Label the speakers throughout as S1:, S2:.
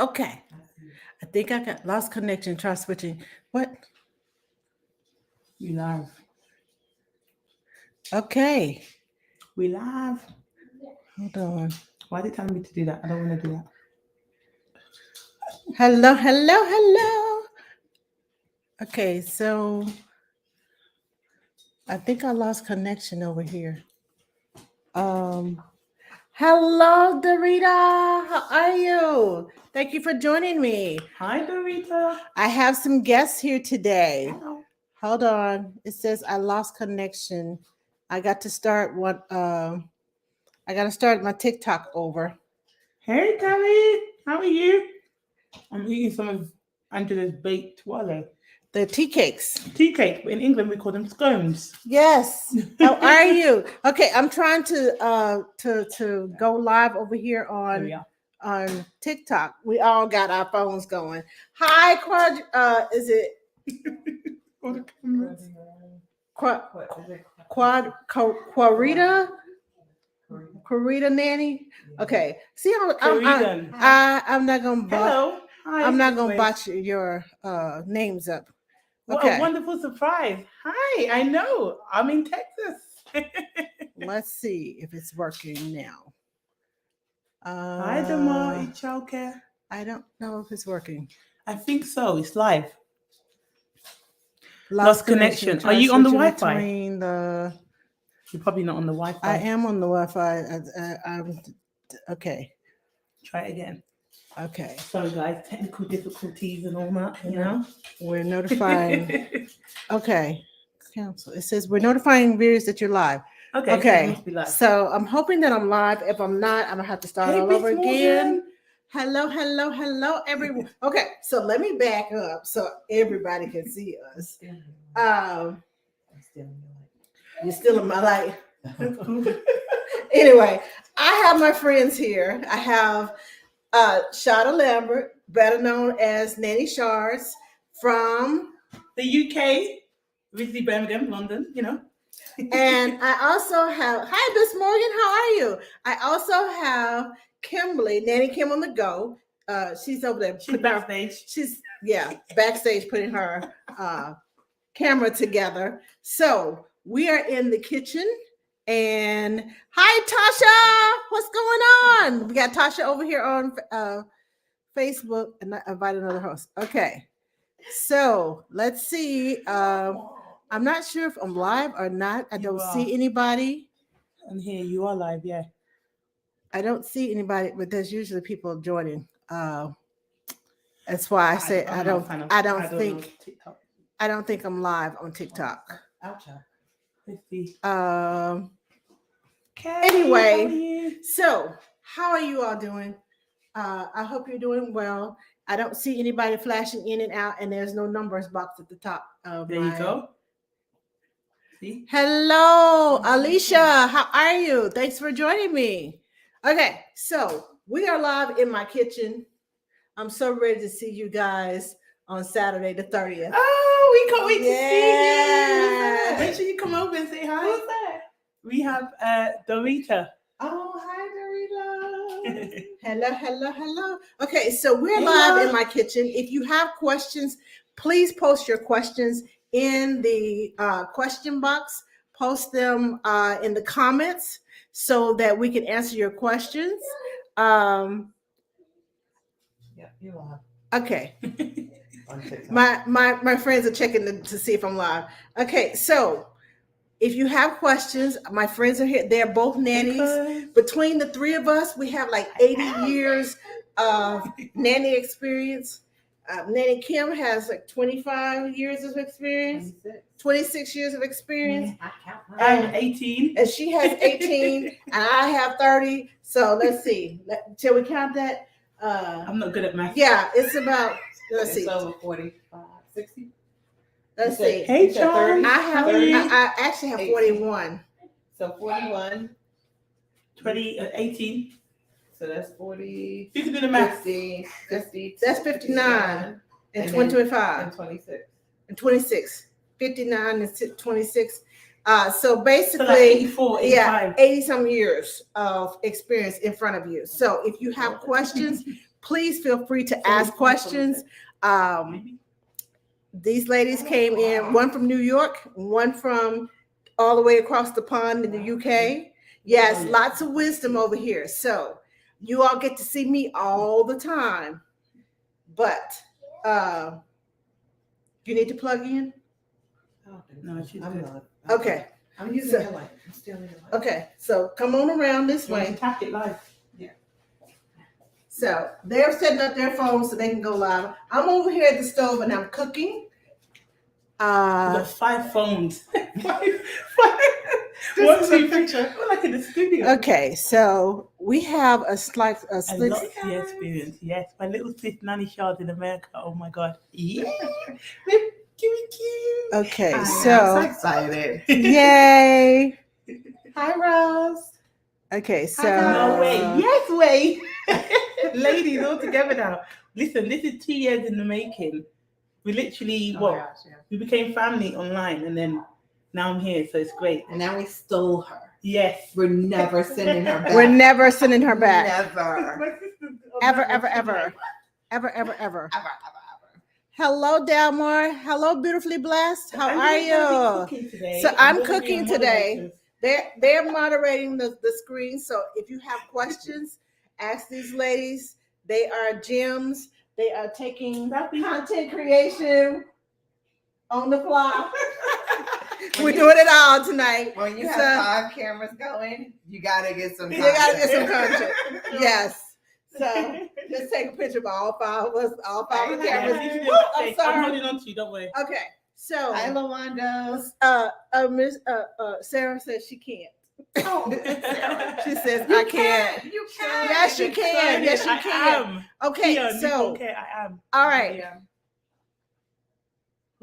S1: Okay. I think I got lost connection. Try switching. What?
S2: We live.
S1: Okay.
S2: We live.
S1: Hold on.
S2: Why are they telling me to do that? I don't want to do that.
S1: Hello, hello, hello. Okay, so I think I lost connection over here. Um, Hello, Dorita. How are you? Thank you for joining me.
S2: Hi, Dorita.
S1: I have some guests here today.
S2: Hello.
S1: Hold on. It says I lost connection. I got to start I got to start my TikTok over.
S2: Hey, Kelly. How are you? I'm eating some of Angela's baked, what are they?
S1: The tea cakes.
S2: Tea cake. But in England, we call them scones.
S1: Yes. How are you? Okay, I'm trying to go live over here
S2: There we are.
S1: on TikTok. We all got our phones going. Hi, is it
S2: All the cameras.
S1: Quarita? Quarita Nanny? Okay. See, I'm not gonna
S2: Hello. Hi.
S1: I'm not gonna
S2: Wait.
S1: botch your names up.
S2: What
S1: Okay.
S2: a wonderful surprise. Hi. I know. I'm in Texas.
S1: Let's see if it's working now.
S2: Hi, Dama. It's childcare.
S1: I don't know if it's working.
S2: I think so. It's live. Lost connection.
S1: Try
S2: Are you on the
S1: switching
S2: Wi-Fi?
S1: between the-
S2: You're probably not on the Wi-Fi.
S1: I am on the Wi-Fi. I'm okay.
S2: Try it again.
S1: Okay.
S2: Sorry, guys. Technical difficulties and all that, you know?
S1: We're notifying. Okay. Cancel. It says we're notifying viewers that you're live.
S2: Okay. So, it
S1: Okay.
S2: must be live.
S1: So I'm hoping that I'm live. If I'm not, I'm gonna have to start
S2: Hey,
S1: all
S2: Miss
S1: over again.
S2: Morgan.
S1: Hello, hello, hello, everyone. Okay, so let me back up so everybody can see us. You're still in my life. Anyway, I have my friends here. I have Shada Lambert, better known as Nanny Shards, from
S2: The UK, originally Birmingham, London, you know.
S1: and I also have, hi, Miss Morgan, how are you? I also have Kimberly, Nanny Kim on the go. She's over there.
S2: She's backstage.
S1: She's backstage putting her camera together. So we are in the kitchen. And hi, Tasha. What's going on? We got Tasha over here on Facebook, and I invited another host. Okay. So let's see. I'm not sure if I'm live or not. I don't see anybody.
S2: And here you are live, yeah.
S1: I don't see anybody, but there's usually people joining. That's why I say I don't think I'm live on TikTok.
S2: Let's see.
S1: Anyway, so how are you all doing? I hope you're doing well. I don't see anybody flashing in and out, and there's no numbers box at the top.
S2: There you go. See?
S1: Hello, Alicia. How are you? Thanks for joining me. Okay, so we are live in my kitchen. I'm so ready to see you guys on Saturday the 30th.
S2: Oh, we can't wait to
S1: Yeah.
S2: see you. Make sure you come over and say hi. Who's that? We have Dorita.
S1: Oh, hi, Dorita. Hello, hello, hello. Okay, so we're live in my kitchen. If you have questions, please post your questions in the question box. Post them in the comments so that we can answer your questions.
S3: Yeah, you are.
S1: Okay. My friends are checking to see if I'm live. Okay, so if you have questions, my friends are here. They're both nannies. Between the three of us, we have like 80 years of nanny experience. Nanny Kim has like 25 years of experience, 26 years of experience.
S2: I'm 18.
S1: And she has 18, and I have 30. So let's see. Shall we count that?
S2: I'm not good at math.
S1: Yeah, it's about, let's see.
S3: It's over 45, 60.
S1: Let's see.
S2: Hey, John.
S1: I actually have 41.
S3: So 41.
S2: 18.
S3: So that's 40.
S2: You can do the math.
S3: 50.
S1: That's 59 and 25
S3: and 26.
S1: and 26. 59 and 26. So basically,
S2: So like 84, 85.
S1: 80 some years of experience in front of you. So if you have questions, please feel free to
S2: So
S1: ask
S2: we-
S1: questions. These ladies came in, one from New York, one from all the way across the pond in the UK. Yes, lots of wisdom over here. So you all get to see me all the time. But you need to plug in?
S2: No, she's
S3: I'm
S2: good.
S3: not.
S1: Okay.
S3: I'm using
S1: So-
S3: your light. I'm stealing your light.
S1: Okay. So come on around this
S2: You want
S1: way.
S2: to tap it live?
S1: So they're setting up their phones so they can go live. I'm over here at the stove and I'm cooking.
S2: We've got 5 phones. Five.
S3: This is a picture.
S2: We're like in the studio.
S1: Okay, so we have a slight a
S2: A
S1: split.
S2: lot of the experience, yes. My little sis Nanny Shard in America. Oh my god. Yeah. Cute.
S1: Okay,
S3: I'm
S1: so
S3: excited.
S1: yay.
S3: Hi, Rose.
S1: Okay, so
S2: No way. Yes way. Ladies all together now. Listen, this is 2 years in the making. We literally
S3: Oh my gosh, yeah.
S2: we became family online and then now I'm here, so it's great.
S3: And now we stole her.
S2: Yes.
S3: We're never sending her back.
S1: we're never sending her back.
S3: Never.
S1: Ever, ever, ever. Ever, ever, ever.
S3: Ever.
S1: Hello, Delmore. Hello, beautifully blessed. How are you? So I'm cooking today. They're moderating the screen. So if you have questions, ask these ladies. They are gems. They are taking content creation on the fly. We're doing it all tonight.
S3: When you
S1: So-
S3: have 5 cameras going, you gotta get some.
S1: You gotta get some
S3: content.
S1: content. Yes. So just take a picture of all 5 of us, all 5 of the cameras. Woo, I'm
S2: I'm
S1: sorry.
S2: holding on to you, don't worry.
S1: Okay. So
S3: Hi, Lawanda.
S1: Miss Sarah says she can't.
S3: Oh,
S1: She says I can't.
S3: You can.
S1: Yes, you can. Yes, you
S2: I
S1: can.
S2: am.
S1: Okay,
S2: Tia,
S1: so
S2: okay, I am.
S1: all right.
S3: Yeah.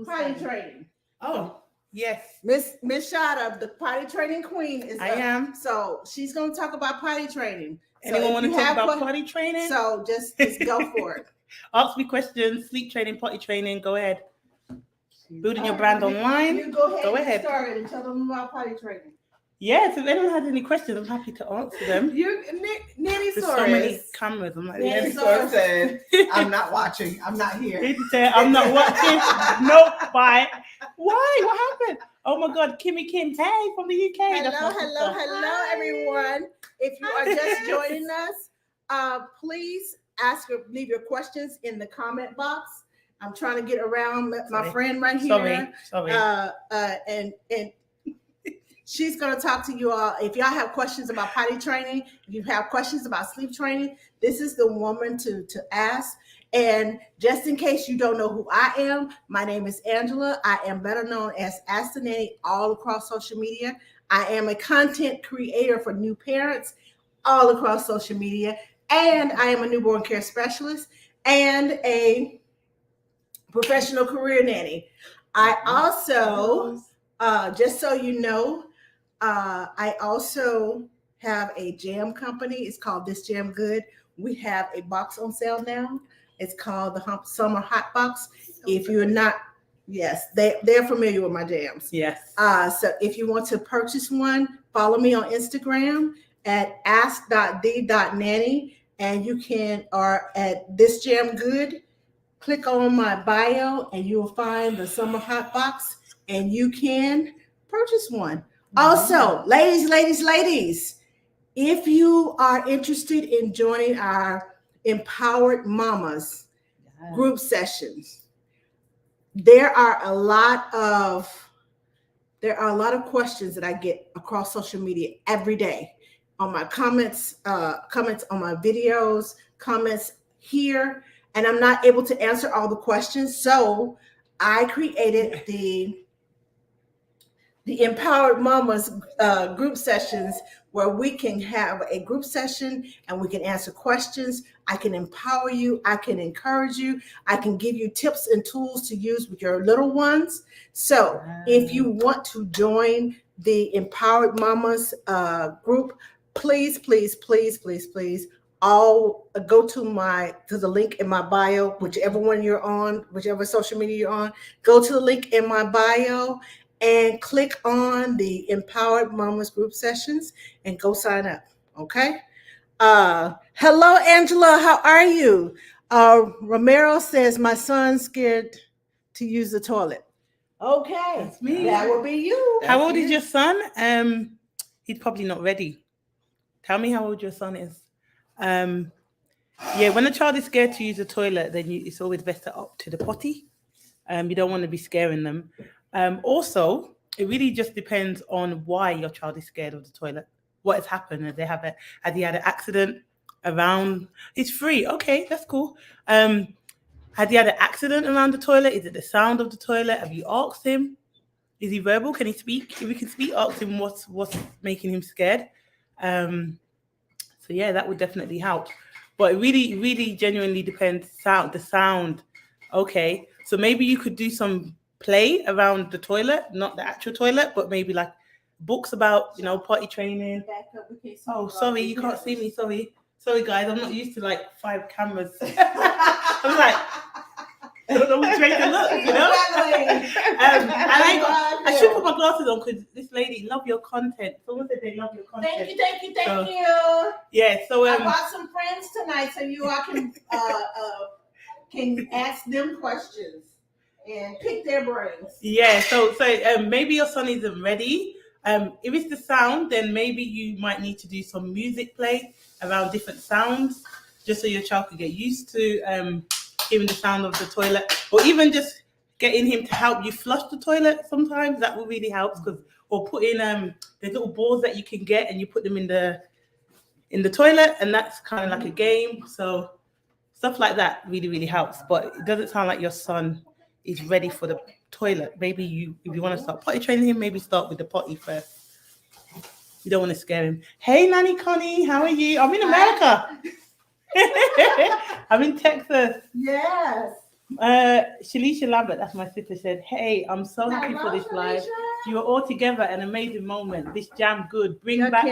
S1: Potty training.
S2: Oh, yes.
S1: Miss Shada, the potty training queen, is
S2: I
S1: up.
S2: am.
S1: So she's gonna talk about potty training. So
S2: Anyone
S1: if
S2: want to
S1: you
S2: talk
S1: have
S2: about
S1: que-
S2: potty training?
S1: So just go for it.
S2: Ask me questions, sleep training, potty training, go ahead. Building your
S1: All
S2: brand
S1: right,
S2: online.
S1: You go ahead.
S2: Go
S1: and
S2: ahead.
S1: Get started and tell them about potty training.
S2: Yes, if anyone has any questions, I'm happy to answer them.
S3: You,
S1: Nanny
S2: There's so many
S1: Soros.
S2: cameras. I'm like,
S1: Yeah,
S3: Nanny
S2: yes.
S3: Soros said, "I'm not watching. I'm not here."
S2: Need to say, I'm not watching. No, bye. Why? What happened? Oh my God, Kimmy Kim. Hey, from the UK. That's my sister.
S1: Hello, everyone. If you are just joining us, please leave your questions in the comment box. I'm trying to get around my
S2: Sorry.
S1: friend right here.
S2: Sorry.
S1: And she's going to talk to you all. If y'all have questions about potty training, if you have questions about sleep training, this is the woman to ask. And just in case you don't know who I am, my name is Angela. I am better known as Ask the Nanny all across social media. I am a content creator for new parents all across social media. And I am a newborn care specialist and a professional career nanny. I also, just so you know, I also have a jam company. It's called This Jam Good. We have a box on sale now. It's called the Summer Hot Box. If you're not, yes, they're familiar with my jams.
S2: Yes.
S1: So if you want to purchase one, follow me on Instagram at ask.d.nanny, and you can, or at This Jam Good. Click on my bio and you will find the Summer Hot Box and you can purchase one. Also, ladies, if you are interested in joining our Empowered Mamas group sessions, there are a lot of questions that I get across social media every day on my comments on my videos, comments here. And I'm not able to answer all the questions. So I created the Empowered Mamas group sessions where we can have a group session and we can answer questions. I can empower you. I can encourage you. I can give you tips and tools to use with your little ones. So if you want to join the Empowered Mamas group, please all go to the link in my bio, whichever one you're on, whichever social media you're on, go to the link in my bio and click on the Empowered Mamas group sessions and go sign up. Okay. Hello, Angela. How are you? Romero says my son's scared to use the toilet. Okay,
S2: That's me.
S1: that will be you.
S2: How old is your son? He's probably not ready. Tell me how old your son is. Yeah, when a child is scared to use the toilet, then it's always best to opt to the potty. You don't want to be scaring them. Also, it really just depends on why your child is scared of the toilet. What has happened? Has he had an accident around? It's free. Okay, that's cool. Has he had an accident around the toilet? Is it the sound of the toilet? Have you asked him? Is he verbal? Can he speak? If he can speak, ask him what's making him scared. So yeah, that would definitely help. But it really genuinely depends. The sound. Okay, so maybe you could do some play around the toilet, not the actual toilet, but maybe like books about, potty training. Oh, sorry, you can't see me. Sorry, guys, I'm not used to like 5 cameras. I'm like, I don't know which way to look, I should put my glasses on because this lady love your content. Someone said they love your content.
S1: Thank you.
S2: Yeah, so
S1: I brought some friends tonight, so you all can ask them questions and pick their brains.
S2: Yeah, so maybe your son isn't ready. If it's the sound, then maybe you might need to do some music play around different sounds, just so your child can get used to hearing the sound of the toilet, or even just getting him to help you flush the toilet. Sometimes that will really help, or put in there's little balls that you can get and you put them in the toilet, and that's kind of like a game. So stuff like that really helps. But it doesn't sound like your son is ready for the toilet. Maybe if you want to start potty training him, maybe start with the potty first. You don't want to scare him. Hey, Nanny Connie, how are you? I'm in America. I'm in Texas.
S1: Yes.
S2: Shalisha Lambert, that's my sister, said, hey, I'm so happy for this live. You are all together, an amazing moment. This jam good. Bring back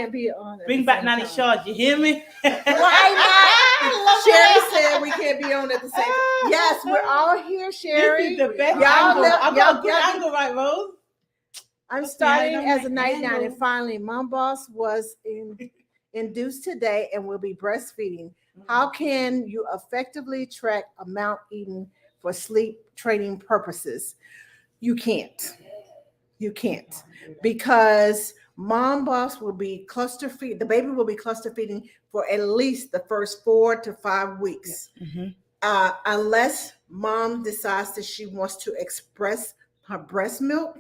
S2: Nanny Shaw. You hear me?
S1: Why not? Sherry said we can't be on at the same time. Yes, we're all here, Sherry.
S2: This is the best angle. I've got a good angle, right, Rose?
S1: I'm starting as a night nanny, and finally, Mom Boss was induced today and will be breastfeeding. How can you effectively track amount eaten for sleep training purposes? You can't, because Mom Boss will be cluster feed. The baby will be cluster feeding for at least the first 4 to 5 weeks, unless mom decides that she wants to express her breast milk.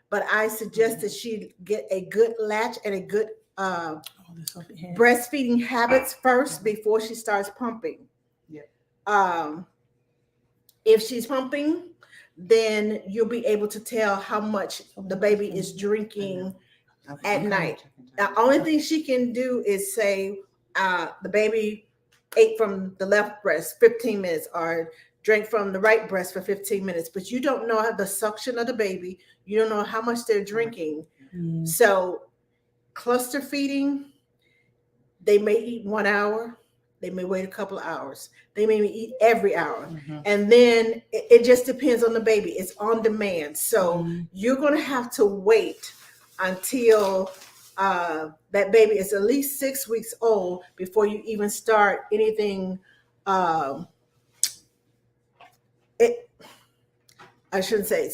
S1: But I suggest that she get a good latch and a good breastfeeding habits first before she starts pumping. If she's pumping, then you'll be able to tell how much the baby is drinking at night. The only thing she can do is say the baby ate from the left breast 15 minutes or drank from the right breast for 15 minutes, but you don't know the suction of the baby. You don't know how much they're drinking. So cluster feeding, they may eat 1 hour. They may wait a couple of hours. They may eat every hour. And then it just depends on the baby. It's on demand. So you're going to have to wait until that baby is at least 6 weeks old before you even start anything. I shouldn't say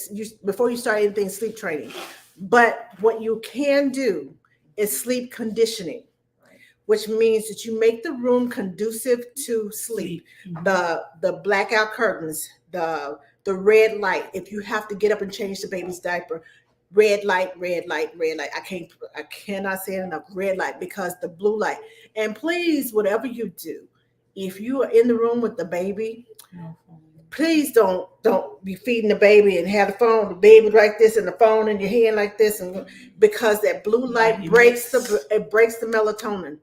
S1: before you start anything sleep training. But what you can do is sleep conditioning, which means that you make the room conducive to sleep. The blackout curtains, the red light. If you have to get up and change the baby's diaper, red light. I cannot say it enough. Red light, because the blue light. And please, whatever you do, if you are in the room with the baby, please don't be feeding the baby and have the baby like this and the phone in your hand like this, and because that blue light breaks the melatonin.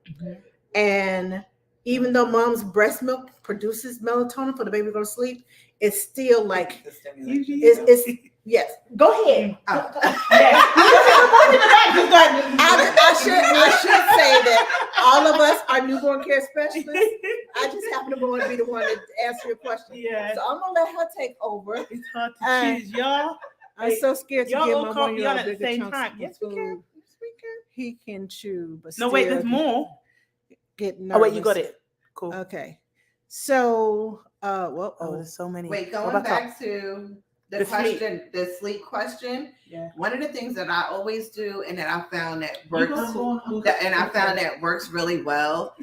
S1: And even though mom's breast milk produces melatonin for the baby to go to sleep, it's still like it's yes. Go ahead. I should say that all of us are newborn care specialists. I just happen to want to be the one to answer your question. So I'm gonna let her take over.
S2: It's hard to choose, y'all.
S1: I'm so scared to give my 1-year-old bigger chunks of
S2: Yes,
S1: food. He can chew, but
S2: no, wait, there's more.
S1: get nervous.
S2: Oh wait, you got it. Cool.
S1: Okay. So,
S2: There's so many.
S3: Wait,
S2: Go
S3: going
S2: back up.
S3: back to the
S2: The sleep.
S3: question, the sleep question.
S2: Yeah.
S3: One of the things that I always do, and that I found that
S2: You
S3: works,
S2: go.
S3: and I found that works really well,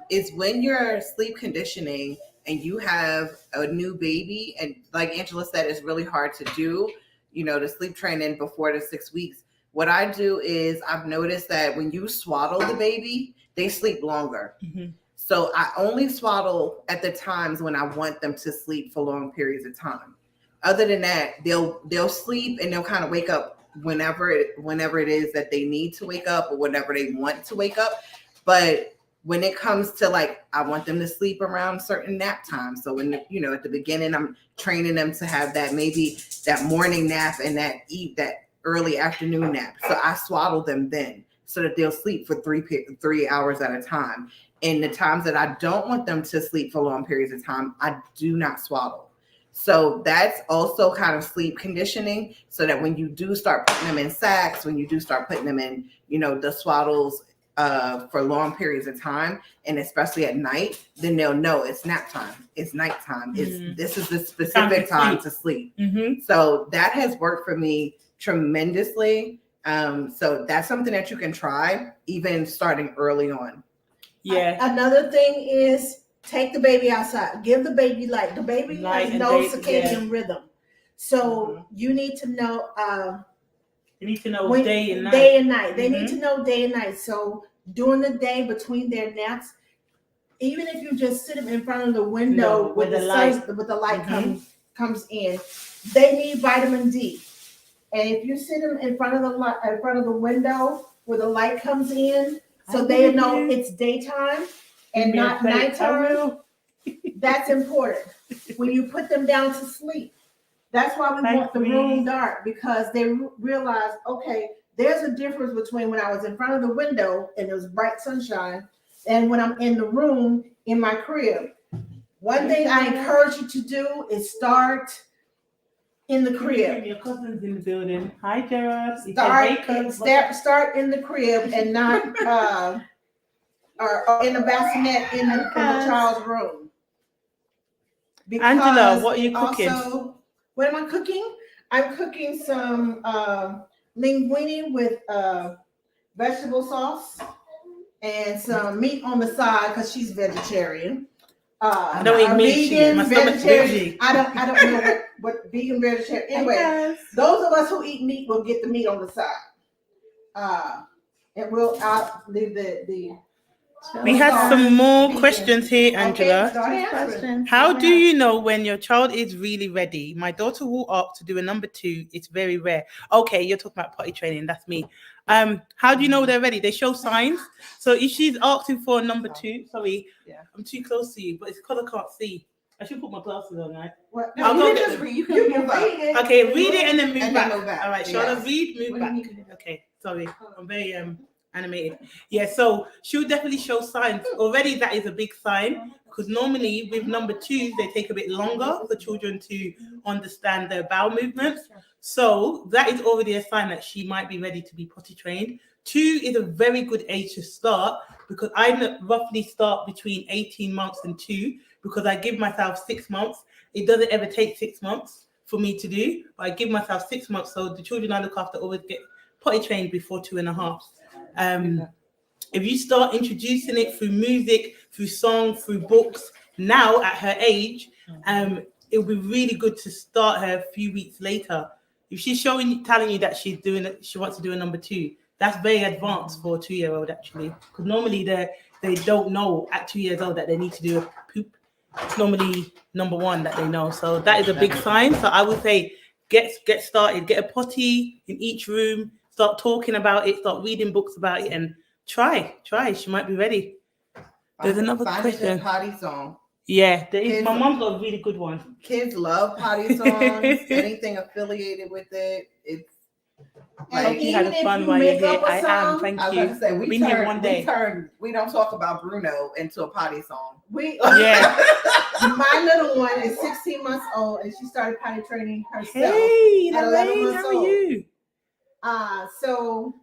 S3: is when you're sleep conditioning and you have a new baby, and like Angela said, it's really hard to do, the sleep training before the 6 weeks. What I do is I've noticed that when you swaddle the baby, they sleep longer.
S2: Mm-hmm.
S3: So I only swaddle at the times when I want them to sleep for long periods of time. Other than that, they'll sleep and they'll kind of wake up whenever it is that they need to wake up or whenever they want to wake up. But when it comes to like, I want them to sleep around certain nap times. So when at the beginning, I'm training them to have maybe that morning nap and that early afternoon nap. So I swaddle them then so that they'll sleep for 3 hours at a time. And the times that I don't want them to sleep for long periods of time, I do not swaddle. So that's also kind of sleep conditioning, so that when you do start putting them in sacks, when you do start putting them in, the swaddles for long periods of time, and especially at night, then they'll know it's nap time, it's nighttime, this is the specific time to sleep.
S2: Mm-hmm.
S3: So that has worked for me tremendously. So that's something that you can try, even starting early on.
S2: Yeah.
S1: Another thing is take the baby outside. Give the baby light. The baby
S2: Light
S1: has
S2: and
S1: no
S2: day-
S1: circadian rhythm. So you need to know
S2: You need to know
S1: when-
S2: day and night.
S1: Day and night. They
S2: Mhm.
S1: need to know day and night. So during the day between their naps, even if you just sit them in front of the window
S2: No,
S1: with the
S2: light.
S1: sun, with the light
S2: Mhm.
S1: comes in, they need vitamin D. And if you sit them in front of the window where the light comes in, so they know it's daytime and
S2: Give me a
S1: not
S2: plate. I
S1: nighttime.
S2: will.
S1: That's important. When you put them down to sleep, that's why we want the room dark, because they realize, okay, there's a difference between when I was in front of the window and it was bright sunshine and when I'm in the room in my crib. One thing I encourage you to do is start in the crib.
S2: Your cousin's in the building. Hi, Gerard.
S1: Start in the crib and not or in a bassinet in the child's room. Because
S2: Angela, what are you cooking?
S1: Also, what am I cooking? I'm cooking some linguine with vegetable sauce and some meat on the side because she's vegetarian.
S2: I don't eat meat. My stomach's
S1: vegetarian. I don't know what vegan vegetarian. Anyway,
S2: Yes.
S1: those of us who eat meat will get the meat on the side. And I'll leave the
S2: We had some more questions here, Angela.
S1: Okay, start answering.
S2: How do you know when your child is really ready? My daughter will opt to do a number 2. It's very rare. Okay, you're talking about potty training. That's me. How do you know they're ready? They show signs. So if she's asking for a number 2, sorry, I'm too close to you, but it's because I can't see. I should put my glasses on, right?
S1: What?
S3: No,
S1: I'll
S3: you
S1: go
S3: can
S1: get
S3: just
S1: them.
S3: read. You
S1: You
S3: can
S1: can
S3: move up.
S1: read it.
S2: Okay, read it and then move
S3: And
S2: back.
S3: then move back.
S2: All right,
S3: Yes.
S2: Charlotte, read, move
S1: What
S2: back.
S1: do you mean?
S2: Okay, sorry. I'm very animated. Yeah, so she'll definitely show signs. Already that is a big sign, because normally with number 2s, they take a bit longer for children to understand their bowel movements. So that is already a sign that she might be ready to be potty trained. 2 is a very good age to start, because I roughly start between 18 months and 2, because I give myself 6 months. It doesn't ever take 6 months for me to do, but I give myself 6 months. So the children I look after always get potty trained before 2.5. If you start introducing it through music, through song, through books, now at her age, it would be really good to start her a few weeks later. If she's telling you that she wants to do a number 2, that's very advanced for a 2-year-old actually. Because normally they don't know at 2 years old that they need to do a poop. It's normally number 1 that they know. So that is a big sign. So I would say get started, get a potty in each room, start talking about it, start reading books about it, and try. She might be ready. There's another question.
S3: A potty song.
S2: Yeah, there is. My mom's got a really good one.
S3: Kids love potty songs. Anything affiliated with it, it's.
S2: I hope you had fun while you're here. I am. Thank
S3: I was
S2: you.
S3: about to say,
S2: Been here one day.
S3: We don't talk about Bruno into a potty song.
S2: Yeah.
S1: My little one is 16 months old and she started potty training herself.
S2: Hey,
S1: at 11
S2: Lorraine,
S1: months
S2: how are
S1: old.
S2: you?
S1: So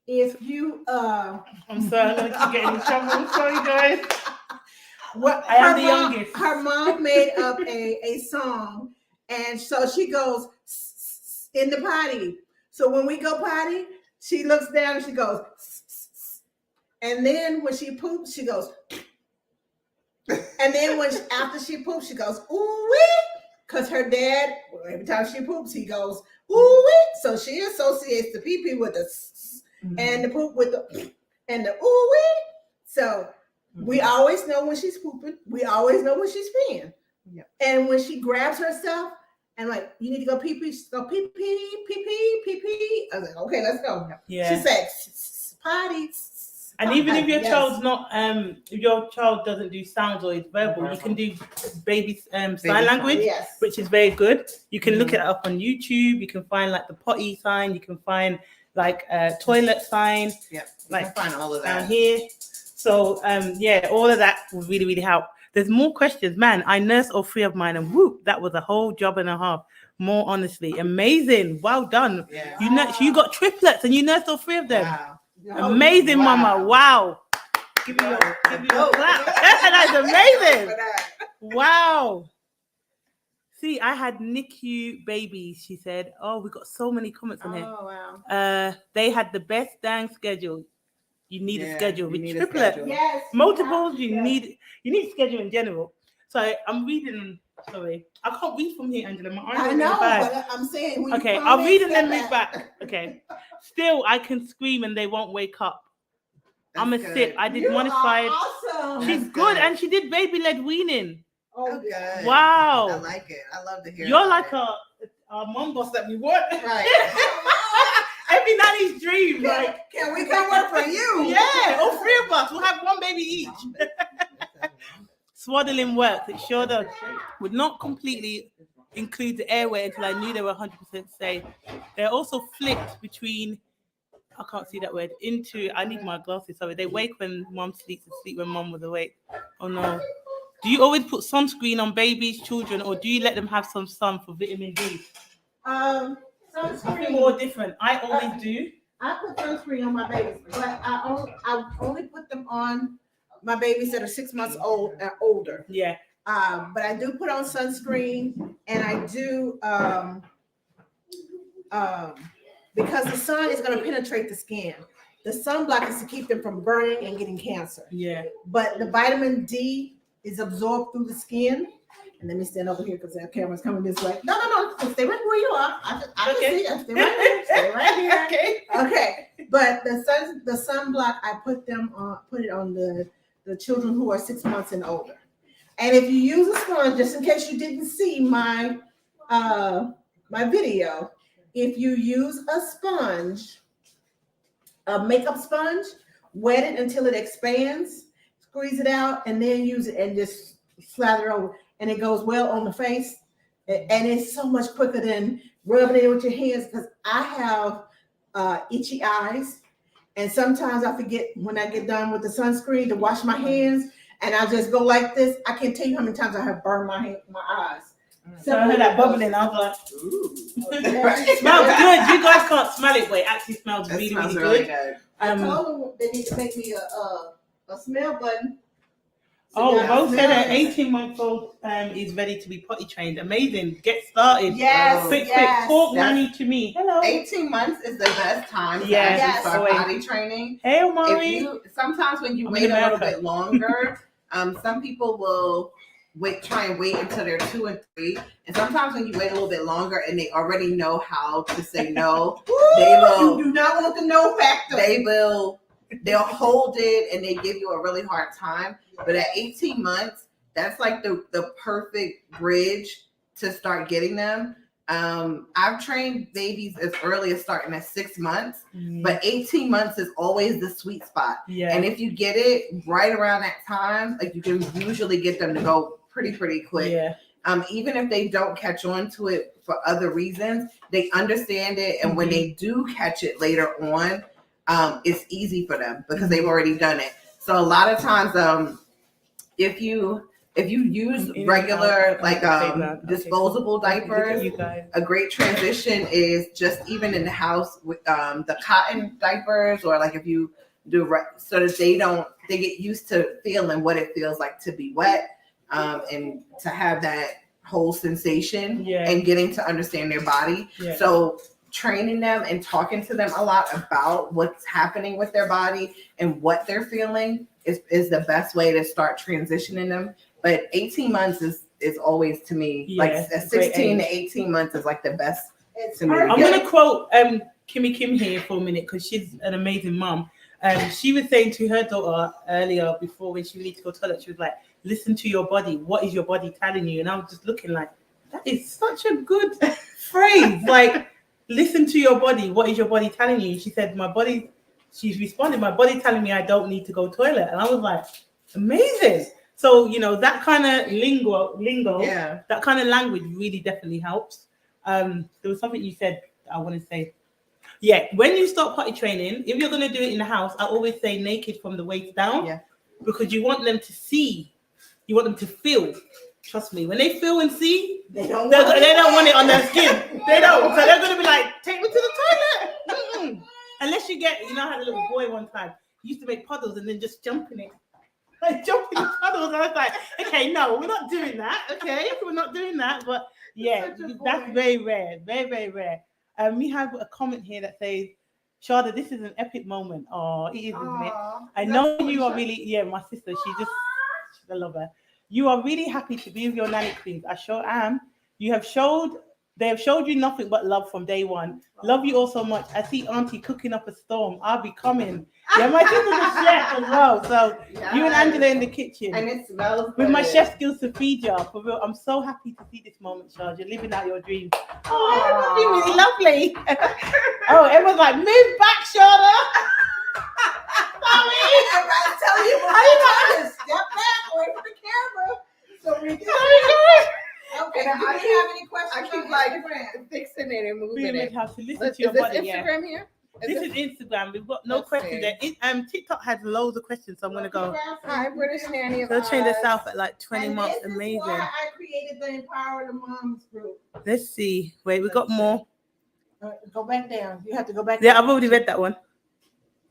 S1: if you
S2: I'm sorry, I'm gonna keep getting in trouble. I'm sorry, guys.
S1: what
S2: I am
S1: her
S2: the
S1: mom,
S2: youngest.
S1: her mom made up a song, and so she goes in the potty. So when we go potty, she looks down and she goes, and then when she poops, she goes, and then after she poops, she goes, ooh wee, because her dad, every time she poops, he goes, ooh wee. So she associates the pee pee with the and the poop with the and the ooh wee. So we always know when she's pooping. We always know when she's peeing.
S3: Yep.
S1: And when she grabs herself and like, you need to go pee pee, she go pee pee, pee pee, pee pee. I was like, okay, let's go.
S2: Yeah.
S1: She said, potty.
S2: And even if your
S1: Yes.
S2: child's not, if your child doesn't do sounds or is verbal, you can do baby sign language,
S1: Yes.
S2: which is very good. You can look it up on YouTube. You can find like the potty sign. You can find like toilet sign.
S3: Yep.
S2: Like
S3: You can find all of
S2: down
S3: that.
S2: here. So yeah, all of that will really, really help. There's more questions. Man, I nursed all three of mine and whoop, that was a whole job and a half. More honestly. Amazing. Well done.
S3: Yeah.
S2: You got triplets and you nursed all three of them.
S3: Wow.
S2: Amazing,
S3: Wow.
S2: Mama. Wow. Give me your clap. That's amazing. Wow. See, I had NICU babies, she said. Oh, we got so many comments on here.
S1: Oh wow.
S2: They had the best dang schedule. You need a schedule.
S3: you
S2: With
S3: need a
S2: triplet.
S3: schedule.
S1: Yes.
S2: Multiples, you need schedule in general. So I'm reading. Sorry, I can't read from here, Angela. My arms
S1: I
S2: are
S1: know,
S2: really bad.
S1: but I'm saying when you
S2: Okay,
S1: comment,
S2: I'll read and then
S1: step
S2: move back. Okay. Still, I can scream and they won't wake up. I'm a
S3: That's
S2: sip.
S3: good.
S2: I did
S1: You
S2: modified.
S1: are awesome.
S2: She's
S3: That's
S2: good,
S3: good.
S2: and she did baby-led weaning.
S1: Oh,
S3: Good. I
S2: Wow.
S3: like it. I love to hear.
S2: You're
S3: about
S2: like
S3: it.
S2: a mom boss that we want.
S3: Right.
S2: Every nanny's dream. Like,
S3: Can we come work for you?
S2: yeah, all three of us. We'll have one baby each. Swaddling works. It sure does. Would not completely include the airway until I knew they were 100% safe. They're also flipped between, I can't see that word, into, I need my glasses. Sorry, they wake when mom sleeps and sleep when mom was awake. Oh no. Do you always put sunscreen on babies, children, or do you let them have some sun for vitamin D? Something
S1: sunscreen.
S2: more different. I always do.
S1: I put sunscreen on my babies, but I only put them on my babies that are 6 months old or older.
S2: Yeah.
S1: But I do put on sunscreen, and I do because the sun is going to penetrate the skin. The sunblock is to keep them from burning and getting cancer.
S2: Yeah.
S1: But the vitamin D is absorbed through the skin. And let me stand over here because that camera's coming this way. No. Stay right where you are. I can see you. Stay right here. Stay right here. Okay. But the sunblock, I put it on the children who are 6 months and older. And if you use a sponge, just in case you didn't see my my video, if you use a sponge, a makeup sponge, wet it until it expands, squeeze it out, and then use it and just slather over. And it goes well on the face. And it's so much quicker than rubbing it with your hands because I have itchy eyes. And sometimes I forget when I get done with the sunscreen to wash my hands. And I just go like this. I can't tell you how many times I have burned my eyes.
S2: So I heard that bubbling. I was like,
S3: Ooh.
S2: it smells good. You guys can't smell it, but it actually smells
S3: That
S2: really,
S3: smells
S2: really
S3: really
S2: good.
S3: good.
S1: I told them they need to make me a smell button.
S2: Oh,
S1: yeah,
S2: Rose said an
S1: smell it.
S2: 18-month-old is ready to be potty trained. Amazing. Get started.
S1: Yes,
S2: Quick.
S1: yes.
S2: Talk
S3: That's-
S2: money to me. Hello.
S3: 18 months is the best time to
S2: Yes.
S3: actually start
S2: Always.
S3: body training.
S2: Hey,
S3: If
S2: Omari.
S3: sometimes when you
S2: I'm
S3: wait
S2: in
S3: a little
S2: America.
S3: bit longer, some people will try and wait until they're 2 and 3. And sometimes when you wait a little bit longer and they already know how to say no, they will.
S1: You do not want the no factor.
S3: They'll hold it and they give you a really hard time. But at 18 months, that's like the perfect bridge to start getting them. I've trained babies as early as starting at 6 months, but 18 months is always the sweet spot.
S2: Yeah.
S3: And if you get it right around that time, like you can usually get them to go pretty quick.
S2: Yeah.
S3: Even if they don't catch on to it for other reasons, they understand it. And when they do catch it later on, it's easy for them because they've already done it. So a lot of times, if you if you use
S2: In and
S3: regular
S2: out,
S3: like
S2: okay,
S3: disposable
S2: cool. Look at
S3: diapers,
S2: you guys.
S3: a great transition is just even in the house with the cotton diapers, or like if you do so that they get used to feeling what it feels like to be wet, and to have that whole sensation, and getting to understand their body. So training them and talking to them a lot about what's happening with their body and what they're feeling is the best way to start transitioning them. But 18 months is always, to me, like 16 to 18 months is like the best to me.
S2: I'm going to quote Kimmy Kim here for a minute, because she's an amazing mom. She was saying to her daughter earlier, before, when she needed to go to the toilet, she was like, listen to your body. What is your body telling you? And I was just looking like, that is such a good phrase. Like, listen to your body. What is your body telling you? She said, she's responded, my body telling me I don't need to go toilet. And I was like, amazing. So, that kind of lingo, that kind of language really definitely helps. There was something you said I want to say. Yeah, when you start potty training, if you're going to do it in the house, I always say naked from the waist down. Yeah. Because you want them to see. You want them to feel. Trust me, when they feel and see, they don't want it on their skin. They don't. So they're going to be like, take me to the toilet. Mm-mm. Unless you get, I had a little boy one time. He used to make puddles and then just jump in it. Like jumping in puddles. And I was like, okay, no, we're not doing that. Okay, we're not doing that. But yeah, that's very rare. Very, very rare. We have a comment here that says, Shada, this is an epic moment. Oh, it is, isn't it? I know you are really, my sister, I love her. You are really happy to be with your nanny queens. I sure am. They have showed you nothing but love from day one. Love you all so much. I see Auntie cooking up a storm. I'll be coming. Yeah, my sister's a chef as well. So you and Angela in the kitchen. And it smells good. With my chef skills to feed you. For real, I'm so happy to see this moment, Charles. You're living out your dreams. Oh, really lovely. Oh, everyone's like, move back, Shada. Sorry.
S1: I tell you, I need to step back away from the camera. So we can. Okay, do we have any questions?
S3: I keep like fixing it and moving it.
S2: Have to listen to your body.
S3: Instagram here?
S2: This is Instagram. We've got no questions there. TikTok has loads of questions, so I'm gonna go.
S3: Hi, British Nanny.
S2: They'll train the South at like 20 months.
S1: This
S2: amazing.
S1: Is why I created the Empower the Moms group.
S2: Let's see. Wait, we got more.
S1: Go back down. You have to go back.
S2: Yeah, I've already read that one.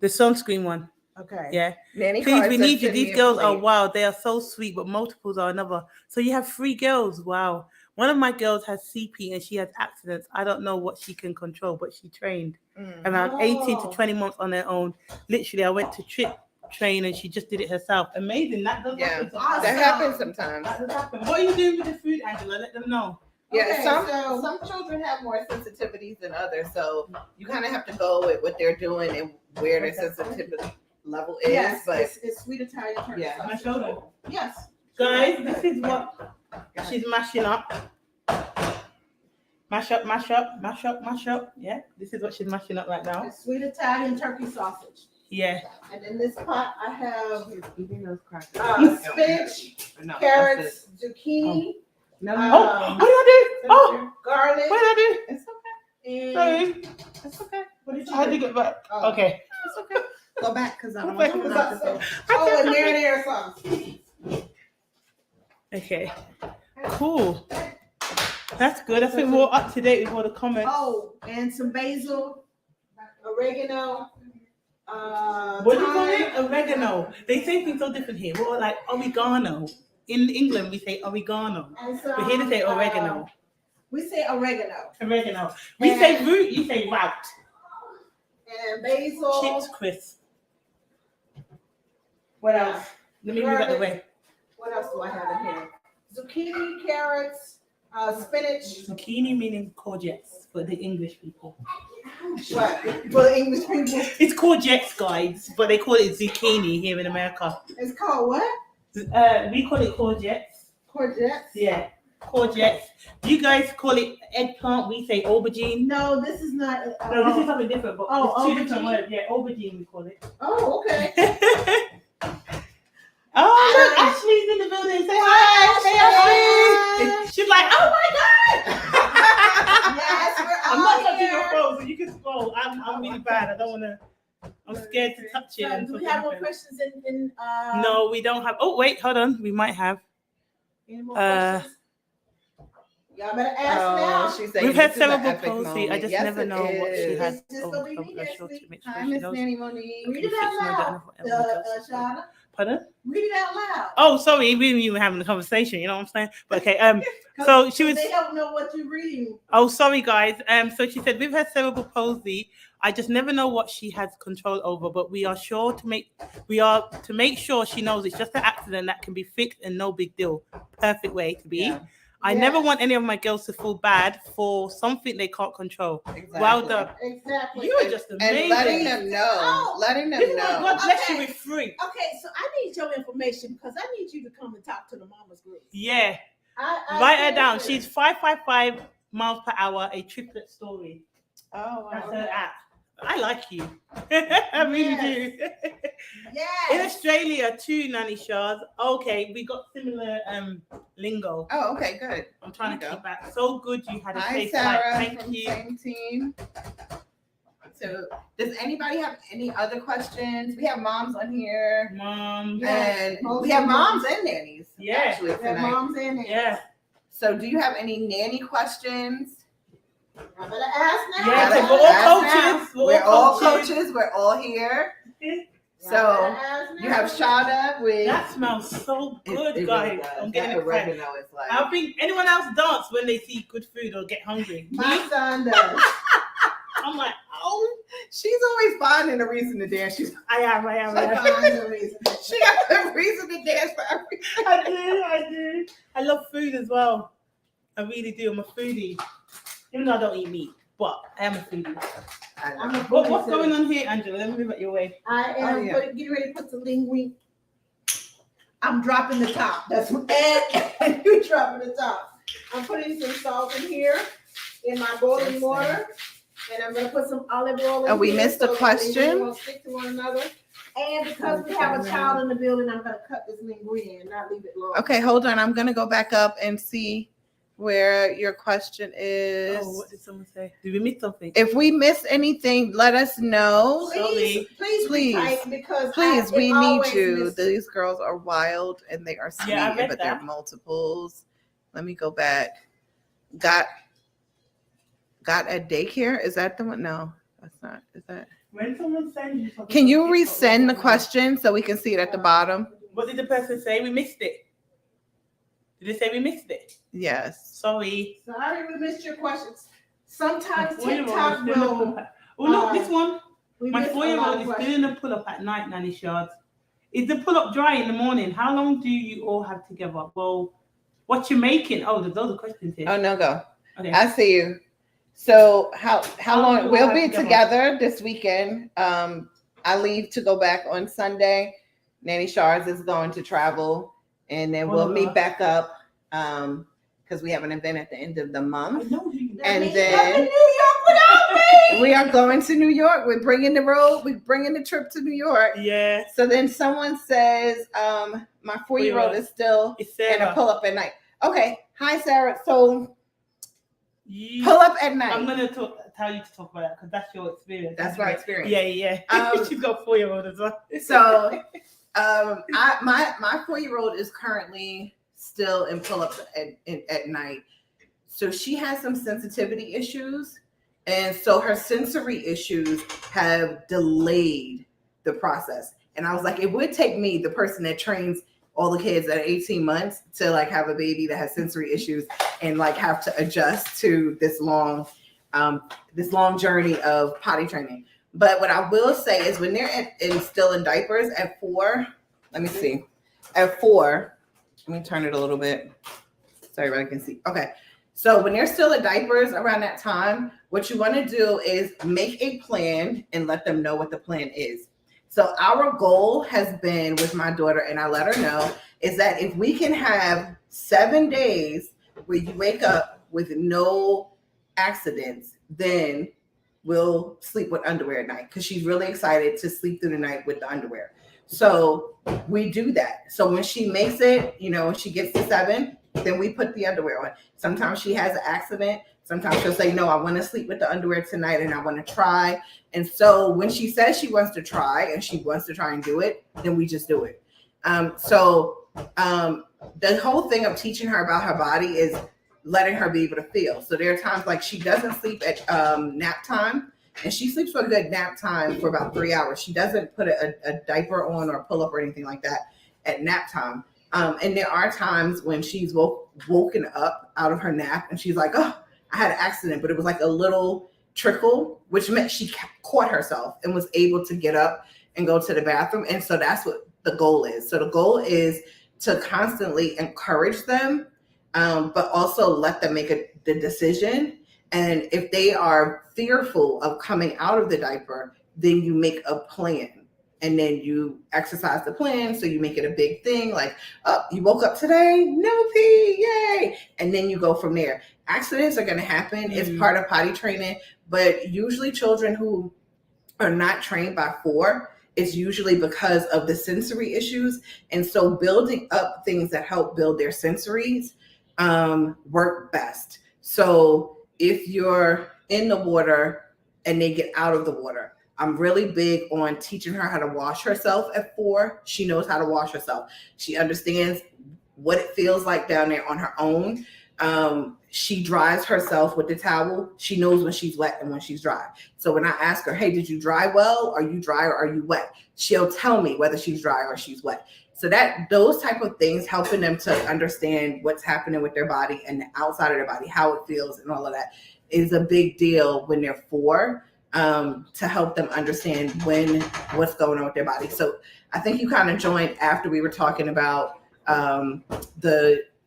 S2: The sunscreen one.
S1: Okay.
S2: Yeah.
S3: Nanny
S2: Please, we need you. These girls are wild. They are so sweet, but multiples are another. So you have 3 girls. Wow. One of my girls has CP and she has accidents. I don't know what she can control, but she trained around 18 to 20 months on her own. Literally, I went to train and she just did it herself. Amazing. That does happen sometimes.
S3: That happens sometimes.
S2: That does happen. What are you doing with the food, Angela? Let them know.
S3: Yeah, some children have more sensitivities than others, so you kind of have to go with what they're doing and where their sensitivity level is.
S1: Yes,
S3: but
S1: it's sweet Italian turkey.
S2: Yeah, my shoulder.
S1: Yes,
S2: guys, this is what she's mashing up. Mash up, mash up, mash up, mash up. Yeah, this is what she's mashing up right now.
S1: It's sweet Italian turkey sausage.
S2: Yeah.
S1: And in this pot, I have spinach, carrots, zucchini.
S2: What did I do? Oh,
S1: garlic.
S2: What did I do?
S3: It's okay.
S2: Sorry.
S3: It's okay.
S1: What did you
S2: I had to get back. Okay.
S3: It's okay.
S1: Go back because I don't want you to. Oh, and marinara sauce.
S2: Okay. Cool. That's good. I think we're up to date with all the comments.
S1: Oh, and some basil, oregano.
S2: What do you call it? Oregano. They say things so different here. We're all like oregano. In England, we say oregano. But here they say oregano.
S1: We say oregano.
S2: Oregano. We say root, you say route.
S1: And basil.
S2: Chips crisp. What else? Let me move out the way.
S1: What else do I have in here? Zucchini, carrots, spinach.
S2: Zucchini meaning courgettes for the English people.
S1: What? For the English people?
S2: It's courgettes, guys, but they call it zucchini here in America.
S1: It's called what?
S2: We call it courgettes.
S1: Courgettes?
S2: Yeah, courgettes. You guys call it eggplant. We say aubergine.
S1: No, this is not.
S2: No, this is something different. But
S1: it's
S2: 2 different words. Yeah, aubergine we call it.
S1: Oh, okay.
S2: Oh, look, Ashley's in the building. Say hi, Ashley. She's like, oh my god.
S1: Yes, we're
S2: I'm not touching your phone, so you can scroll. I'm really bad. I don't want to. I'm scared to touch it.
S1: Do we have more questions in
S2: No, we don't have. Oh, wait, hold on. We might have.
S1: Any more questions? Y'all better ask now.
S3: She's saying
S2: We've had
S3: this is an
S2: cerebral
S3: epic
S2: palsy. I
S3: moment.
S2: just
S3: Yes,
S2: never
S3: it
S2: know what she
S3: is.
S2: has.
S1: It's just gonna be me next week.
S3: Hi, Miss Nanny Monique.
S1: Read it out loud, Shauna.
S2: Pardon?
S1: Read it out loud.
S2: Oh, sorry, we didn't even having a conversation. You know what I'm saying? But okay. So she was.
S1: They don't know what you're reading.
S2: Oh, sorry, guys. So she said, with her cerebral palsy, I just never know what she has control over, but we are to make sure she knows it's just an accident that can be fixed and no big deal. Perfect way to be.
S3: Yeah.
S2: I never want any of my girls to feel bad for something they can't control.
S3: Exactly.
S2: Well done.
S1: Exactly.
S2: You are just amazing.
S3: And letting them know.
S1: Oh,
S3: letting them
S2: People,
S3: know.
S2: God bless you
S1: Okay.
S2: with free.
S1: Okay, so I need your information because I need you to come and talk to the mamas group.
S2: Yeah.
S1: I
S2: Write her down.
S1: seriously.
S2: She's 555 miles per hour, a triplet story.
S3: Oh,
S2: That's
S3: wow.
S2: her app. I like you. I really do.
S1: Yes.
S2: In Australia too, Nanny Shahs. Okay, we got similar lingo.
S3: Oh, okay, good.
S2: I'm trying
S3: There
S2: to
S3: you
S2: keep that. So good you had a
S3: Hi,
S2: safe flight.
S3: Sarah
S2: Thank
S3: from
S2: you.
S3: same team. So, does anybody have any other questions? We have moms on here,
S2: Mom.
S1: Yeah.
S3: and we have moms and nannies.
S2: Yeah.
S3: actually
S1: That
S3: tonight.
S1: mom's in there.
S2: Yeah.
S3: So, do you have any nanny questions?
S1: I better ask now.
S2: Yeah,
S3: Gotta
S2: because we're all
S3: ask now.
S2: coaches.
S3: We're all coaches. We're all here.
S1: Y'all
S3: So
S1: better ask
S3: you
S1: now.
S3: have Shada with.
S2: That smells so good,
S3: It
S2: guys.
S3: really does.
S2: I'm
S3: That
S2: getting excited.
S3: oregano is like.
S2: I think anyone else dance when they see good food or get hungry.
S1: My
S2: Me?
S1: son does.
S2: I'm like, oh,
S3: She's always finding a reason to dance. She's
S2: I am.
S1: Find the reason.
S3: she got a reason to dance for everything.
S2: I do. I love food as well. I really do. I'm a foodie. Even though I don't eat meat, but I am a foodie.
S1: I'm a
S2: What's going on here, Angela? Let me move it your way.
S1: I am
S3: Oh, yeah.
S1: getting ready to put the linguine. I'm dropping the top. That's what and you dropping the top. I'm putting some salt in here in my boiling water. And I'm gonna put some olive oil in
S3: Oh, we
S1: here
S3: missed
S1: so
S3: a
S1: that
S3: question?
S1: they won't stick to one another. And because we have a child in the building, I'm gonna cut this linguine and not leave it long.
S3: Okay, hold on. I'm gonna go back up and see where your question is.
S2: Oh, what did someone say? Did we miss something?
S3: If we missed anything, let us know.
S1: Please,
S3: Please.
S1: be tight because
S3: Please,
S1: I
S3: we need
S1: always
S3: you.
S1: miss-
S3: These girls are wild and they are sweet,
S2: Yeah, I read
S3: but they're
S2: that.
S3: multiples. Let me go back. Got at daycare? Is that the one? No, that's not. Is that?
S2: When someone sends you something,
S3: Can you resend the question so we can see it at the bottom?
S2: What did the person say? We missed it. Did they say we missed it?
S3: Yes.
S2: Sorry.
S1: Sorry, we missed your questions. Sometimes
S2: My 4-year-old
S1: TikTok
S2: is still in the
S1: will.
S2: pull-up. Oh, look, this one.
S1: We
S2: My
S1: missed a lot
S2: 4-year-old
S1: of
S2: is still
S1: questions.
S2: in the pull-up at night, Nanny Shards. Is the pull-up dry in the morning? How long do you all have together? Well, what you making? Oh, there's other questions here.
S3: Oh no, go.
S2: Okay.
S3: I see you. So how long
S2: do
S3: we'll
S2: I
S3: be
S2: have to go?
S3: together this weekend? I leave to go back on Sunday. Nanny Shards is going to travel, and then we'll meet back up because we have an event at the end of the
S2: I
S3: month.
S2: know who you
S1: That
S3: And
S1: means
S3: then-
S1: you're up in New York without me.
S3: We are going to New York. We're bringing the road. We're bringing the trip to New York.
S2: Yeah,
S3: So then someone says, my 4-year-old is still
S2: it's
S3: in a
S2: Sarah.
S3: pull up at night. Okay. Hi, Sarah. So
S2: You-
S3: pull up at
S2: I'm
S3: night.
S2: gonna tell you to talk about that because that's your experience.
S3: That's my experience.
S2: Yeah. She's got 4-year-old as well.
S3: So my 4-year-old is currently still in pull-ups at night. So she has some sensitivity issues. And so her sensory issues have delayed the process. And I was like, it would take me, the person that trains all the kids at 18 months, to like have a baby that has sensory issues and like have to adjust to this long journey of potty training. But what I will say is when they're still in diapers at 4, let me see. At 4, let me turn it a little bit so everybody can see. Okay. So when they're still in diapers around that time, what you want to do is make a plan and let them know what the plan is. So our goal has been with my daughter, and I let her know, is that if we can have 7 days where you wake up with no accidents, then we'll sleep with underwear at night, because she's really excited to sleep through the night with the underwear. So we do that. So when she makes it, when she gets to 7, then we put the underwear on. Sometimes she has an accident. Sometimes she'll say, no, I want to sleep with the underwear tonight and I want to try. And so when she says she wants to try and she wants to try and do it, then we just do it. the whole thing of teaching her about her body is letting her be able to feel. So there are times like she doesn't sleep at nap time, and she sleeps for a good nap time for about 3 hours. She doesn't put a diaper on or pull up or anything like that at nap time. And there are times when she's woken up out of her nap and she's like, oh, I had an accident, but it was like a little trickle, which meant she caught herself and was able to get up and go to the bathroom. And so that's what the goal is. So the goal is to constantly encourage them, but also let them make the decision. And if they are fearful of coming out of the diaper, then you make a plan. And then you exercise the plan. So you make it a big thing, like, oh, you woke up today, no pee, yay. And then you go from there. Accidents are going to happen. It's part of potty training. But usually children who are not trained by 4, it's usually because of the sensory issues. And so building up things that help build their sensories work best. So if you're in the water and they get out of the water, I'm really big on teaching her how to wash herself at 4. She knows how to wash herself. She understands what it feels like down there on her own. She dries herself with the towel. She knows when she's wet and when she's dry. So when I ask her, hey, did you dry well? Are you dry or are you wet? She'll tell me whether she's dry or she's wet. So that those type of things, helping them to understand what's happening with their body and the outside of their body, how it feels and all of that, is a big deal when they're 4. To help them understand what's going on with their body. So I think you kind of joined after we were talking about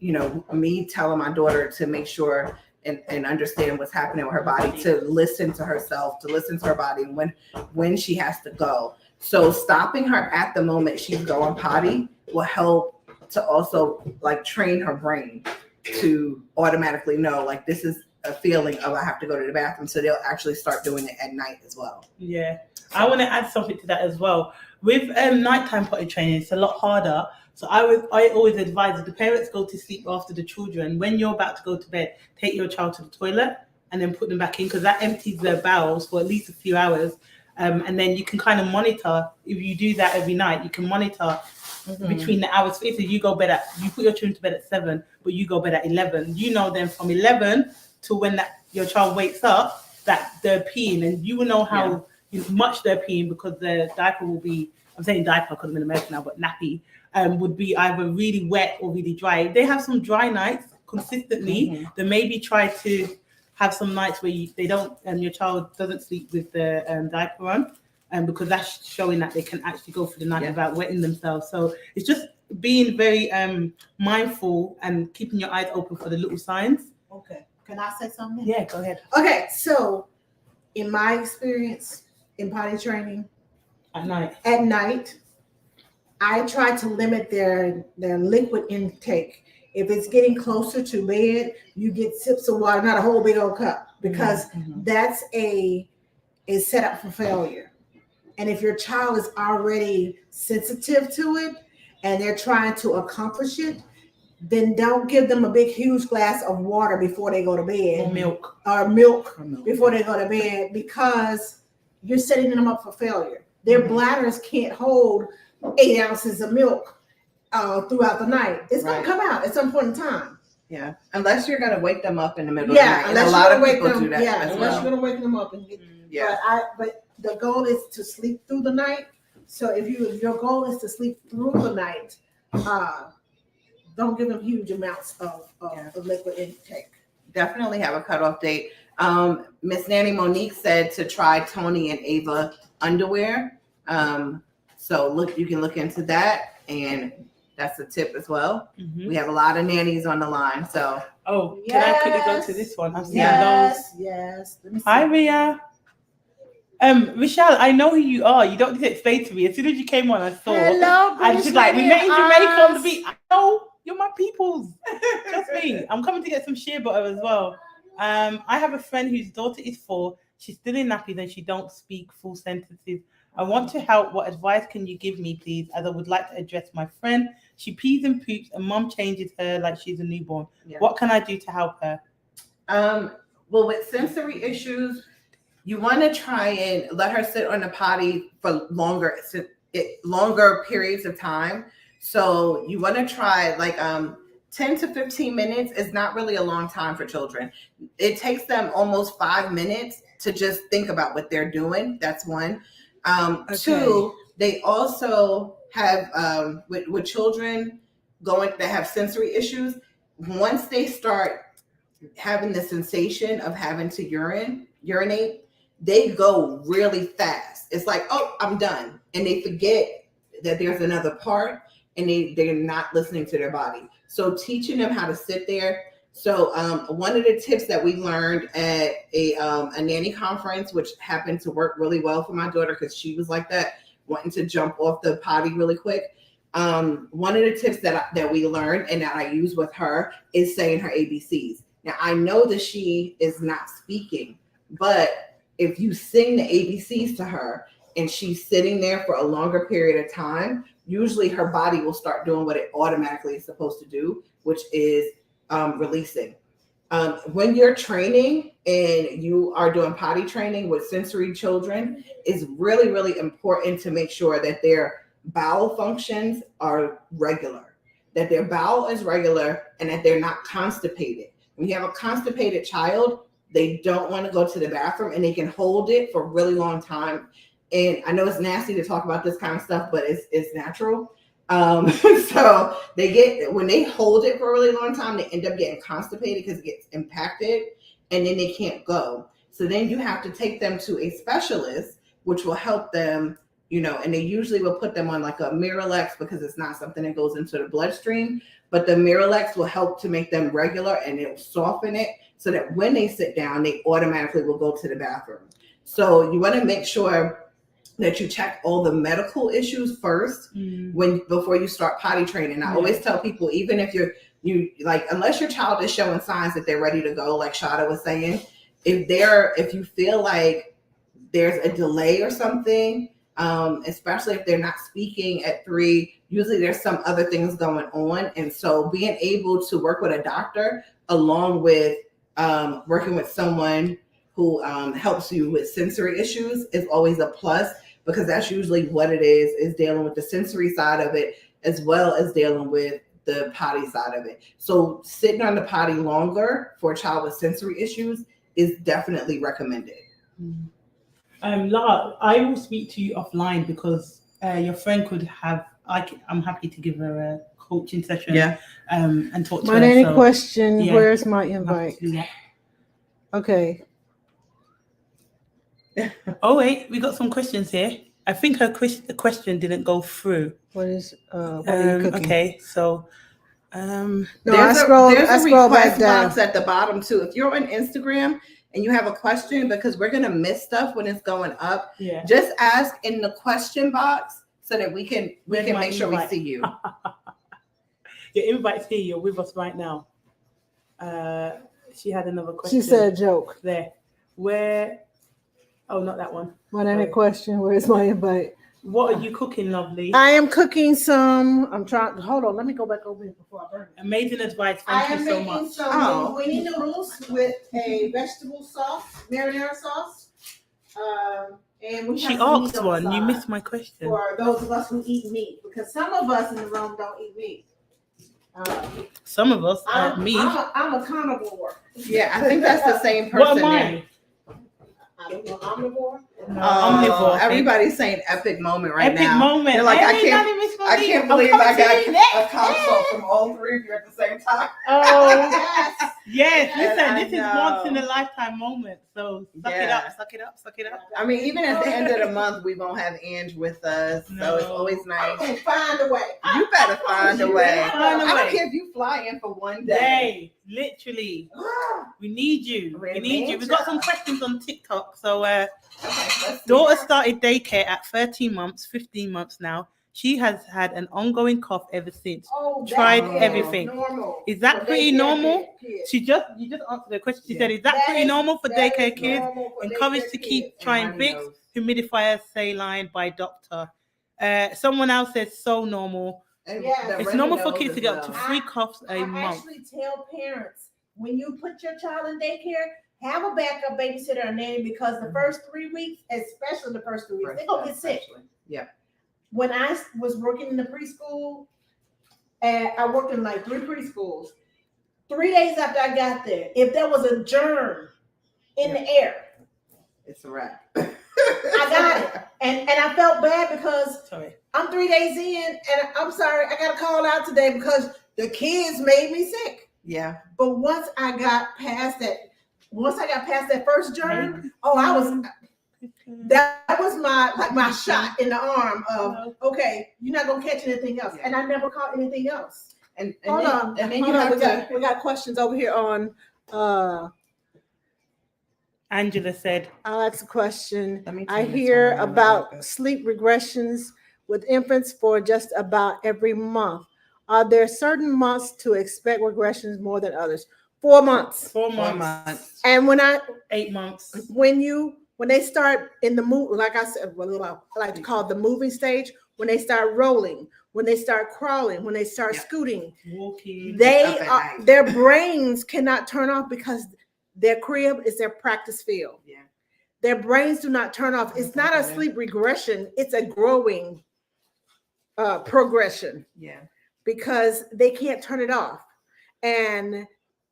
S3: me telling my daughter to make sure and understand what's happening with her body, to listen to herself, to listen to her body when she has to go. So stopping her at the moment she's going potty will help to also like train her brain to automatically know like this is a feeling of I have to go to the bathroom, so they'll actually start doing it at night as well.
S2: Yeah, I want to add something to that as well. With nighttime potty training, it's a lot harder. So I always advise the parents go to sleep after the children. When you're about to go to bed, take your child to the toilet and then put them back in, because that empties their bowels for at least a few hours. And then you can kind of monitor. If you do that every night, you can monitor between the hours. So you put your children to bed at 7, but you go bed at 11. You know then from 11 to when your child wakes up that they're peeing, and you will know how much they're peeing, because the diaper will be, I'm saying diaper because I'm in America now, but nappy would be either really wet or really dry. If they have some dry nights consistently, then maybe try to have some nights where they don't, your child doesn't sleep with the diaper on, because that's showing that they can actually go through the night without wetting themselves. So it's just being very mindful and keeping your eyes open for the little signs.
S1: Okay. Can I say something?
S2: Yeah, go ahead.
S1: Okay, so in my experience in potty training,
S2: At night,
S1: I try to limit their liquid intake. If it's getting closer to bed, you get sips of water, not a whole big old cup, because that's a set up for failure. And if your child is already sensitive to it and they're trying to accomplish it, then don't give them a big, huge glass of water before they go to bed. Or milk before they go to bed, because you're setting them up for failure. Their bladders can't hold 8 ounces of milk throughout the night. It's going to come out at some point in time.
S3: Yeah, unless you're going to wake them up in the middle of the night. And a lot of people do that.
S1: Yeah, unless you're going to wake them up. But the goal is to sleep through the night. So if your goal is to sleep through the night, don't give them huge amounts of liquid intake.
S3: Definitely have a cutoff date. Miss Nanny Monique said to try Tony and Ava underwear. So you can look into that, and that's a tip as well. We have a lot of nannies on the line. So
S2: can I quickly go to this one? I've seen those.
S1: Yes. Let me see.
S2: Hi, Ria. Michelle, I know who you are. You don't need to explain to me. As soon as you came on, I saw.
S1: Hello,
S2: and she's like, we met in Jamaica on the beach. I know, you're my peoples. Trust me. I'm coming to get some shea butter as well. I have a friend whose daughter is 4. She's still in nappies and she don't speak full sentences. I want to help. What advice can you give me, please? As I would like to address my friend. She pees and poops and mom changes her like she's a newborn. Yeah. What can I do to help her?
S3: Well, with sensory issues, you want to try and let her sit on the potty for longer periods of time, So you want to try like 10 to 15 minutes is not really a long time for children. It takes them almost 5 minutes to just think about what they're doing. That's one. Two, they also have with children that have sensory issues, once they start having the sensation of having to urinate, they go really fast. It's like, oh, I'm done. And they forget that there's another part, and they're not listening to their body. So teaching them how to sit there. So one of the tips that we learned at a nanny conference, which happened to work really well for my daughter because she was like that, wanting to jump off the potty really quick. One of the tips that we learned and that I use with her is saying her ABCs. Now, I know that she is not speaking, but if you sing the ABCs to her and she's sitting there for a longer period of time, usually her body will start doing what it automatically is supposed to do, which is releasing. When you're training and you are doing potty training with sensory children, it's really, really important to make sure that their bowel functions are regular, that their bowel is regular, and that they're not constipated. When you have a constipated child, they don't want to go to the bathroom, and they can hold it for a really long time. And I know it's nasty to talk about this kind of stuff, but it's natural. So when they hold it for a really long time, they end up getting constipated because it gets impacted, and then they can't go. So then you have to take them to a specialist, which will help them, and they usually will put them on like a Miralax because it's not something that goes into the bloodstream, but the Miralax will help to make them regular, and it'll soften it so that when they sit down, they automatically will go to the bathroom. So you want to make sure that you check all the medical issues first before you start potty training. I always tell people, even if you like, unless your child is showing signs that they're ready to go, like Shada was saying, if you feel like there's a delay or something, especially if they're not speaking at 3, usually there's some other things going on. And so being able to work with a doctor along with working with someone who helps you with sensory issues is always a plus, because that's usually what it is dealing with the sensory side of it as well as dealing with the potty side of it. So sitting on the potty longer for a child with sensory issues is definitely recommended.
S2: Lara, I will speak to you offline because your friend could have. I'm happy to give her a coaching session. And talk to her.
S1: Any question? Where's my invite? Okay.
S2: Oh wait, we got some questions here. I think the question didn't go through.
S1: What are you cooking?
S2: Okay, so
S3: there's a request box at the bottom too. If you're on Instagram and you have a question, because we're gonna miss stuff when it's going up, just ask in the question box so that we can make sure we see you.
S2: Your invite's here. You're with us right now. She had another question.
S1: She said joke.
S2: There. Where? Oh, not that one.
S1: Any question? Where's my invite?
S2: What are you cooking, lovely?
S1: I am cooking some. I'm trying. Hold on. Let me go back over here before I burn it.
S2: Amazing advice. Thank you so much.
S1: I am making some linguine noodles with a vegetable sauce, marinara sauce. And we
S2: she asked one. You missed my question.
S1: For those of us who eat meat, because some of us in the room don't eat meat.
S2: Some of us eat meat.
S1: I'm a carnivore.
S3: Yeah, I think that's the same person.
S2: What am I?
S1: I don't know, omnivore.
S2: Omnivore.
S3: Everybody's saying epic moment right now.
S2: Epic moment.
S3: They're like, I can't believe I got a consult from all 3 of you at the same time.
S2: Oh, yes. Listen, this is once in a lifetime moment. So suck it up.
S3: I mean, even at the end of the month, we won't have Ange with us. No. So it's always nice.
S1: I can find a way.
S3: You better find a way.
S2: I
S3: don't care if you fly in for one day.
S2: Literally. We need you. We've got some questions on TikTok. So daughter started daycare at 13 months, 15 months now. She has had an ongoing cough ever since. Tried everything.
S1: Normal.
S2: Is that pretty normal? You just answered the question. She said, is that pretty normal for daycare kids? Encouraged to keep trying Vicks, humidifiers, saline by doctor. Someone else says so normal. It's normal for kids to get up to 3 coughs a month.
S1: I actually tell parents, when you put your child in daycare, have a backup babysitter or nanny, because the first 3 weeks, especially the first 3 weeks, they're going to get sick.
S3: Yeah.
S1: When I was working in the preschool, and I worked in like 3 preschools. 3 days after I got there, if there was a germ in the air,
S3: it's a wrap.
S1: I got it. And I felt bad because
S2: Sorry.
S1: I'm 3 days in, and I'm sorry, I got to call out today because the kids made me sick.
S3: Yeah.
S1: But once I got past that first germ, that was my shot in the arm of, okay, you're not gonna catch anything else. And I never caught anything else. And then we got questions over here on
S2: Angela said,
S1: I'll ask a question. I
S3: turn this
S1: hear
S3: one around
S1: about sleep regressions with infants for just about every month. Are there certain months to expect regressions more than others? 4 months.
S2: 4 months.
S1: And
S2: 8 months.
S1: When they start in the move, like I said, I like to call it the moving stage, when they start rolling, when they start crawling, when they start scooting,
S2: walking,
S1: their brains cannot turn off because their crib is their practice field.
S3: Yeah.
S1: Their brains do not turn off. It's not a sleep regression, it's a growing progression.
S3: Yeah.
S1: Because they can't turn it off. And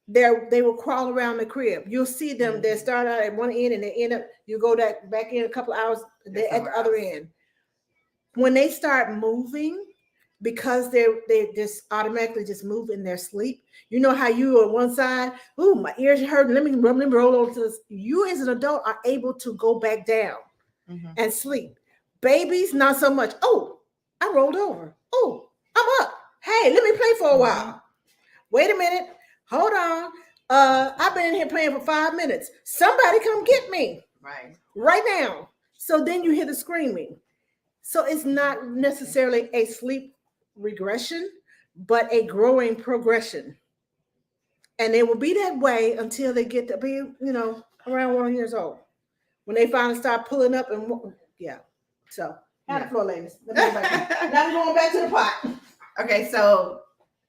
S1: they will crawl around the crib. You'll see them, they start out at one end and they end up, you go back in a couple of hours, they're at the other end. When they start moving, because they just automatically just move in their sleep. You know how you on one side, ooh, my ears are hurting, let me roll over to this. You as an adult are able to go back down and sleep. Babies, not so much. Oh, I rolled over. Oh, I'm up. Hey, let me play for a while. Wait a minute. Hold on. I've been in here playing for 5 minutes. Somebody come get me. Right now. So then you hear the screaming. So it's not necessarily a sleep regression, but a growing progression. And it will be that way until they get to be, around 1 year old. When they finally start pulling up and So have the floor, ladies. Now we're going back to the pot.
S3: Okay, so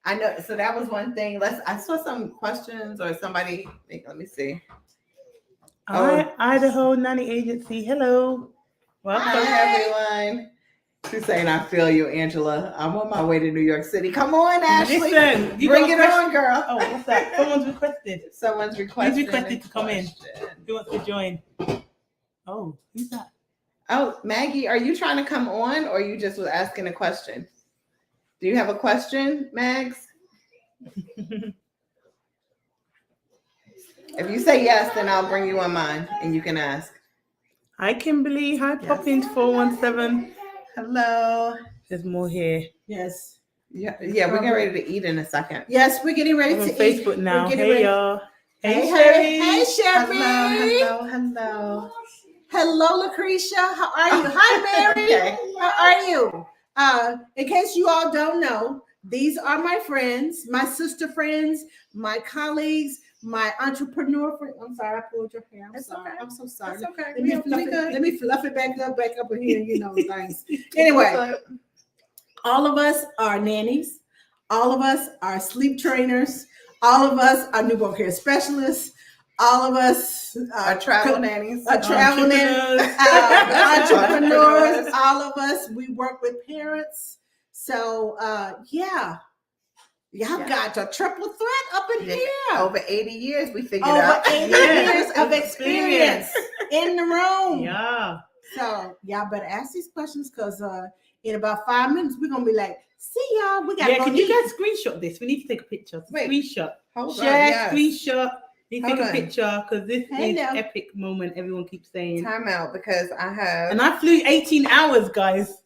S3: I know. So that was one thing. I saw some questions or somebody. Let me see.
S2: Idaho Nanny Agency. Hello. Welcome.
S3: Hi, everyone. She's saying, I feel you, Angela. I'm on my way to New York City. Come on, Ashley.
S2: Listen,
S3: bring it on, girl.
S2: Oh, what's that? Someone's requested.
S3: Who's
S2: requested to come in? Who wants to join? Oh, who's that?
S3: Oh, Maggie, are you trying to come on or you just was asking a question? Do you have a question, Mags? If you say yes, then I'll bring you on mine and you can ask.
S2: Hi, Kimberly. Hi, Poppins 417.
S3: Hello.
S2: There's more here.
S1: Yes.
S3: Yeah, we're getting ready to eat in a second.
S1: Yes, we're getting ready to eat.
S2: Facebook now. Hey,
S1: ready.
S2: y'all. Hey,
S1: Sherry. Hey, Sherry.
S3: Hello.
S1: Hello, Lucretia. How are you? Hi, Mary.
S3: Okay.
S1: How are you? In case you all don't know, these are my friends, my sister friends, my colleagues, my entrepreneur friend. I'm sorry, I pulled your hair. I'm sorry. Okay. I'm so sorry.
S3: That's okay.
S1: Let me fluff it back up in here, things. Anyway, all of us are nannies. All of us are sleep trainers. All of us are newborn care specialists. All of us
S3: are travel nannies.
S1: Entrepreneurs. All of us, we work with parents. So, y'all got a triple threat up in here.
S3: Over 80 years, we figured out.
S1: Over 80 years of experience in the room.
S2: Yeah.
S1: So, y'all better ask these questions because in about 5 minutes, we're going to be like, see y'all. We got
S2: to can you guys screenshot this? We need to take a picture. Screenshot. Screenshot. You take a picture because this is epic moment. Everyone keeps saying.
S3: Time out because I have.
S2: And I flew 18 hours, guys.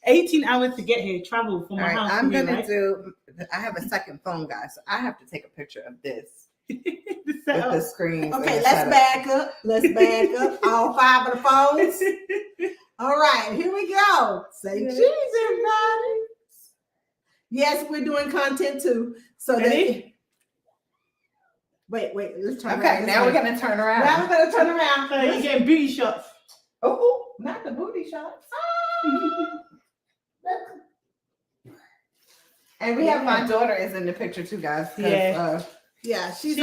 S2: 18 hours to get here, travel from my house.
S3: I have a second phone, guys. So I have to take a picture of this with the screen.
S1: Okay, let's back up. All 5 of the phones. All right, here we go. Say cheese, everybody. Yes, we're doing content too. So Wait, let's turn around.
S3: Okay, now we're going to turn around.
S1: Now we're going to turn around.
S2: So you're getting booty shots.
S3: Oh, not the booty shots. And we have my daughter is in the picture too, guys.
S1: She's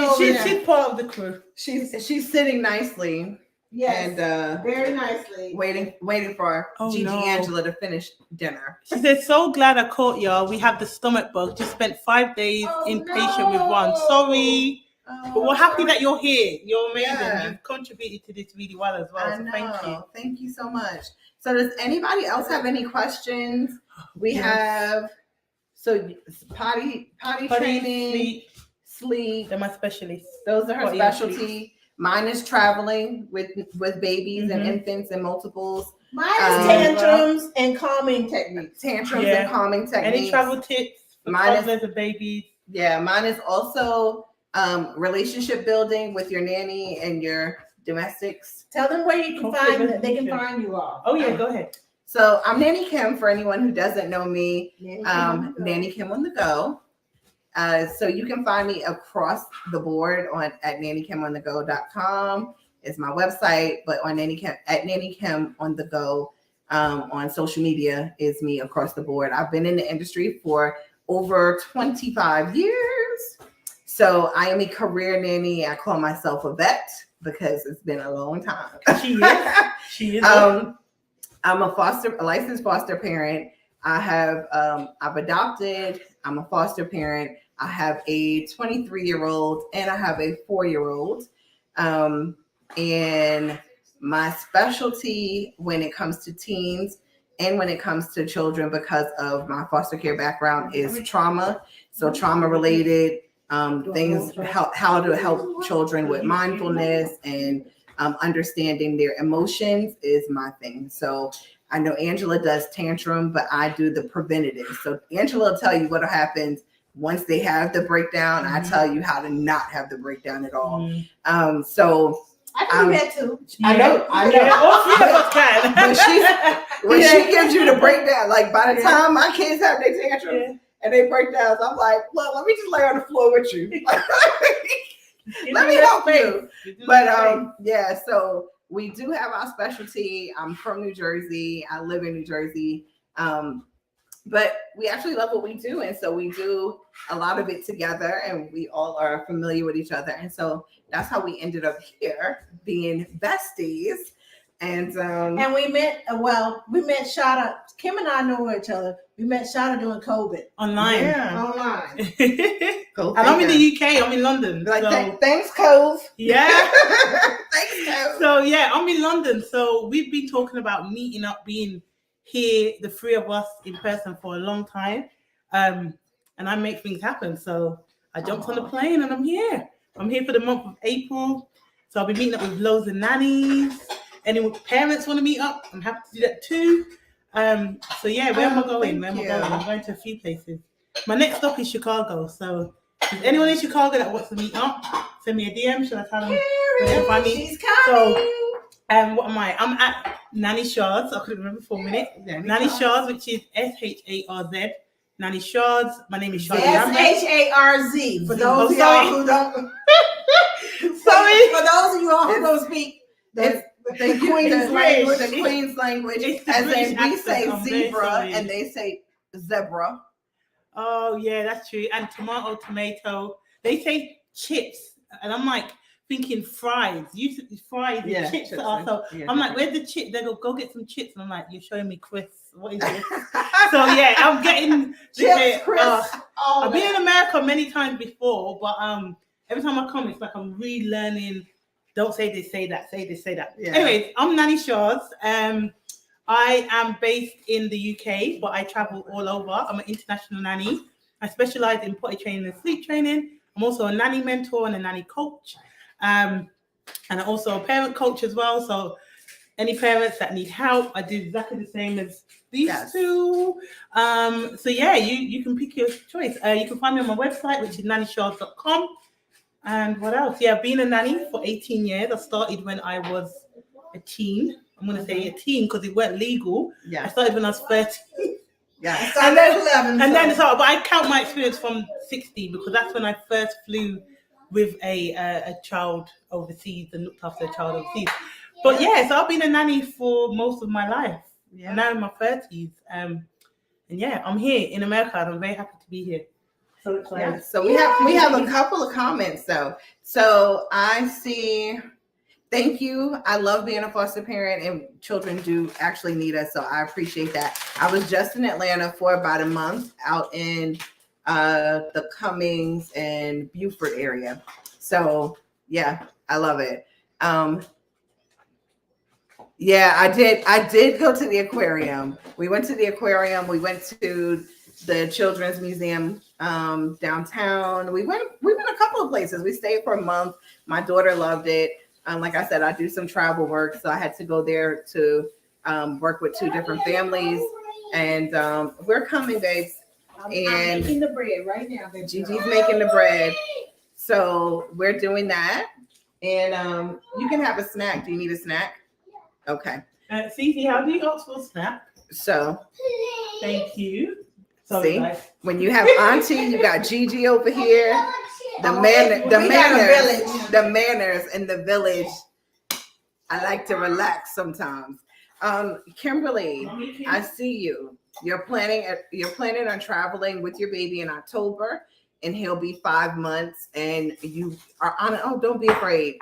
S2: part of the crew.
S3: She's sitting nicely.
S1: Yes.
S3: And
S1: very nicely.
S3: waiting for
S2: Oh,
S3: Gigi
S2: no.
S3: Angela to finish dinner.
S2: She said, so glad I caught y'all. We have the stomach bug. Just spent 5 days inpatient with Ron. Sorry. But we're happy that you're here. You're amazing.
S3: Yeah.
S2: You've contributed to this really well as well.
S3: I
S2: So
S3: know.
S2: thank you.
S3: Thank you so much. So does anybody else have any questions? We have potty training, sleep.
S2: They're my specialists.
S3: Those are her
S2: Potty and
S3: specialty. Mine is traveling with babies and infants and multiples.
S1: Mine is tantrums and calming techniques.
S3: And calming techniques.
S2: Any travel tips for toddlers and babies?
S3: Yeah, mine is also relationship building with your nanny and your domestics.
S1: Tell them where you can find. They can find you all.
S2: Oh yeah, go ahead.
S3: So I'm Nanny Kim. For anyone who doesn't know me, Nanny Kim on the go. So you can find me across the board at nannykimonthego.com is my website, but on Nanny Kim on the go on social media is me across the board. I've been in the industry for over 25 years. So I am a career nanny. I call myself a vet because it's been a long time.
S2: She is.
S3: I'm a licensed foster parent. I've adopted. I'm a foster parent. I have a 23-year-old and I have a 4-year-old. And my specialty when it comes to teens and when it comes to children, because of my foster care background, is trauma. So trauma related things, how to help children with mindfulness and understanding their emotions is my thing. So I know Angela does tantrum, but I do the preventative. So Angela will tell you what happens once they have the breakdown. I tell you how to not have the breakdown at all. So
S1: I can do that too.
S3: I know.
S2: All three of us can.
S3: When she gives you the breakdown, like by the time my kids have their tantrums and they breakdowns, I'm like, look, let me just lay on the floor with you. Let me help you. But so we do have our specialty. I'm from New Jersey. I live in New Jersey. But we actually love what we do. And so we do a lot of it together and we all are familiar with each other. And so that's how we ended up here being besties. And
S1: we met Shada. Kim and I know each other. We met Shada during COVID.
S2: Online.
S1: Online.
S2: And I'm in the UK. I'm in London.
S3: Thanks, Cove.
S2: Yeah.
S3: Thanks, Cove.
S2: So yeah, I'm in London. So we've been talking about meeting up, being here, the three of us in person for a long time. And I make things happen. So I jumped on the plane and I'm here. I'm here for the month of April. So I'll be meeting up with loads of nannies. Any parents want to meet up, I'm happy to do that too. So yeah, where am I going? I'm going to a few places. My next stop is Chicago. So if anyone in Chicago that wants to meet up, send me a DM. Shall I tell them where to find me?
S1: She's coming.
S2: So what am I? I'm at Nanny Shards. I couldn't remember for a minute. Nanny Shards, which is SHARZ. Nanny Shards. My name is Shards.
S1: SHARZ. For those of y'all who don't.
S2: Sorry.
S1: For those of you all who don't speak
S3: the Queen's language, as in we say zebra and they say zebra.
S2: Oh yeah, that's true. And tomato. They say chips, and I'm like thinking fries. You fries and chips also. I'm like, where's the chip? They go get some chips, and I'm like, you're showing me crisps. What is this? So yeah, I'm getting
S1: chips, crisps.
S2: I've been in America many times before, but every time I come, it's like I'm relearning. Don't say this, say that, say this, say that. Yeah. Anyways, I'm Nanny Shards. I am based in the UK, but I travel all over. I'm an international nanny. I specialize in potty training and sleep training. I'm also a nanny mentor and a nanny coach. And I'm also a parent coach as well. So any parents that need help, I do exactly the same as these two. So yeah, you can pick your choice. You can find me on my website, which is nannyshards.com. And what else? Yeah, I've been a nanny for 18 years. I started when I was a teen. I'm going to say a teen because it weren't legal. Yeah. I started when I was 13.
S1: Yeah.
S2: And then but I count my experience from 16 because that's when I first flew with a child overseas and looked after a child overseas. But yeah, so I've been a nanny for most of my life. Yeah. I'm now in my 30s. And yeah, I'm here in America and I'm very happy to be here.
S3: So we have a couple of comments though. So I see Thank you. I love being a foster parent, and children do actually need us, so I appreciate that. I was just in Atlanta for about a month, out in the Cummings and Beaufort area. So yeah, I love it. Yeah, I did go to the aquarium. We went to the aquarium. We went to the Children's Museum downtown. We went a couple of places. We stayed for a month. My daughter loved it. Like I said, I do some travel work, so I had to go there to work with 2 different families. And we're coming, babes.
S1: I'm
S3: And
S1: making the bread right now. Baby.
S3: Gigi's making the bread. So we're doing that. And you can have a snack. Do you need a snack? Okay.
S2: Cece, how do you ask for a snack?
S3: So
S2: Thank you.
S3: See?
S2: Guys.
S3: when you have Auntie, you got Gigi over here. The
S1: We
S3: manners in the village. I like to relax sometimes. Kimberly, I see you. You're planning on traveling with your baby in October, and he'll be 5 months. And you are on. Oh, don't be afraid.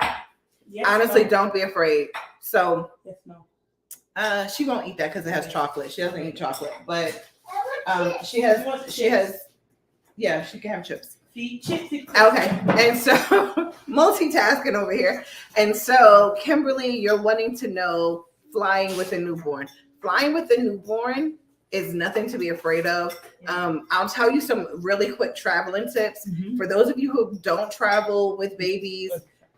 S2: Yes,
S3: Honestly,
S2: no.
S3: don't be afraid. So,
S2: Yes, no.
S3: she won't eat that because it has chocolate. She doesn't eat chocolate, but she has. Yeah, she can have chips.
S2: See, chips.
S3: Okay, and so multitasking over here. And so, Kimberly, you're wanting to know flying with a newborn. Flying with a newborn is nothing to be afraid of. I'll tell you some really quick traveling tips.
S2: Mm-hmm.
S3: For those of you who don't travel with babies,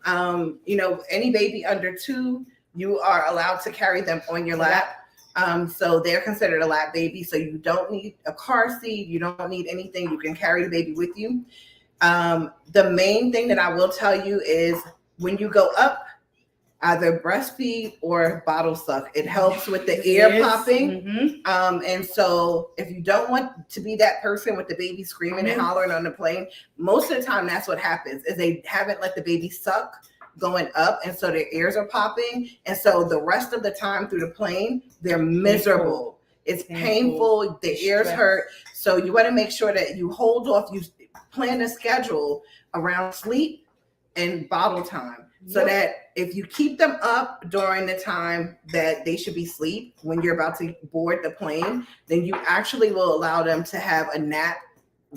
S3: any baby under 2, you are allowed to carry them on your lap. So they're considered a lap baby. So you don't need a car seat. You don't need anything. You can carry the baby with you. The main thing that I will tell you is when you go up, either breastfeed or bottle suck. It helps with the ear popping.
S2: Mm-hmm.
S3: And so if you don't want to be that person with the baby screaming and hollering on the plane, most of the time that's what happens is they haven't let the baby suck going up, and so their ears are popping, and so the rest of the time through the plane they're miserable. It's painful. The ears hurt. So you want to make sure that you hold off. You plan a schedule around sleep and bottle time, so that if you keep them up during the time that they should be asleep when you're about to board the plane, then you actually will allow them to have a nap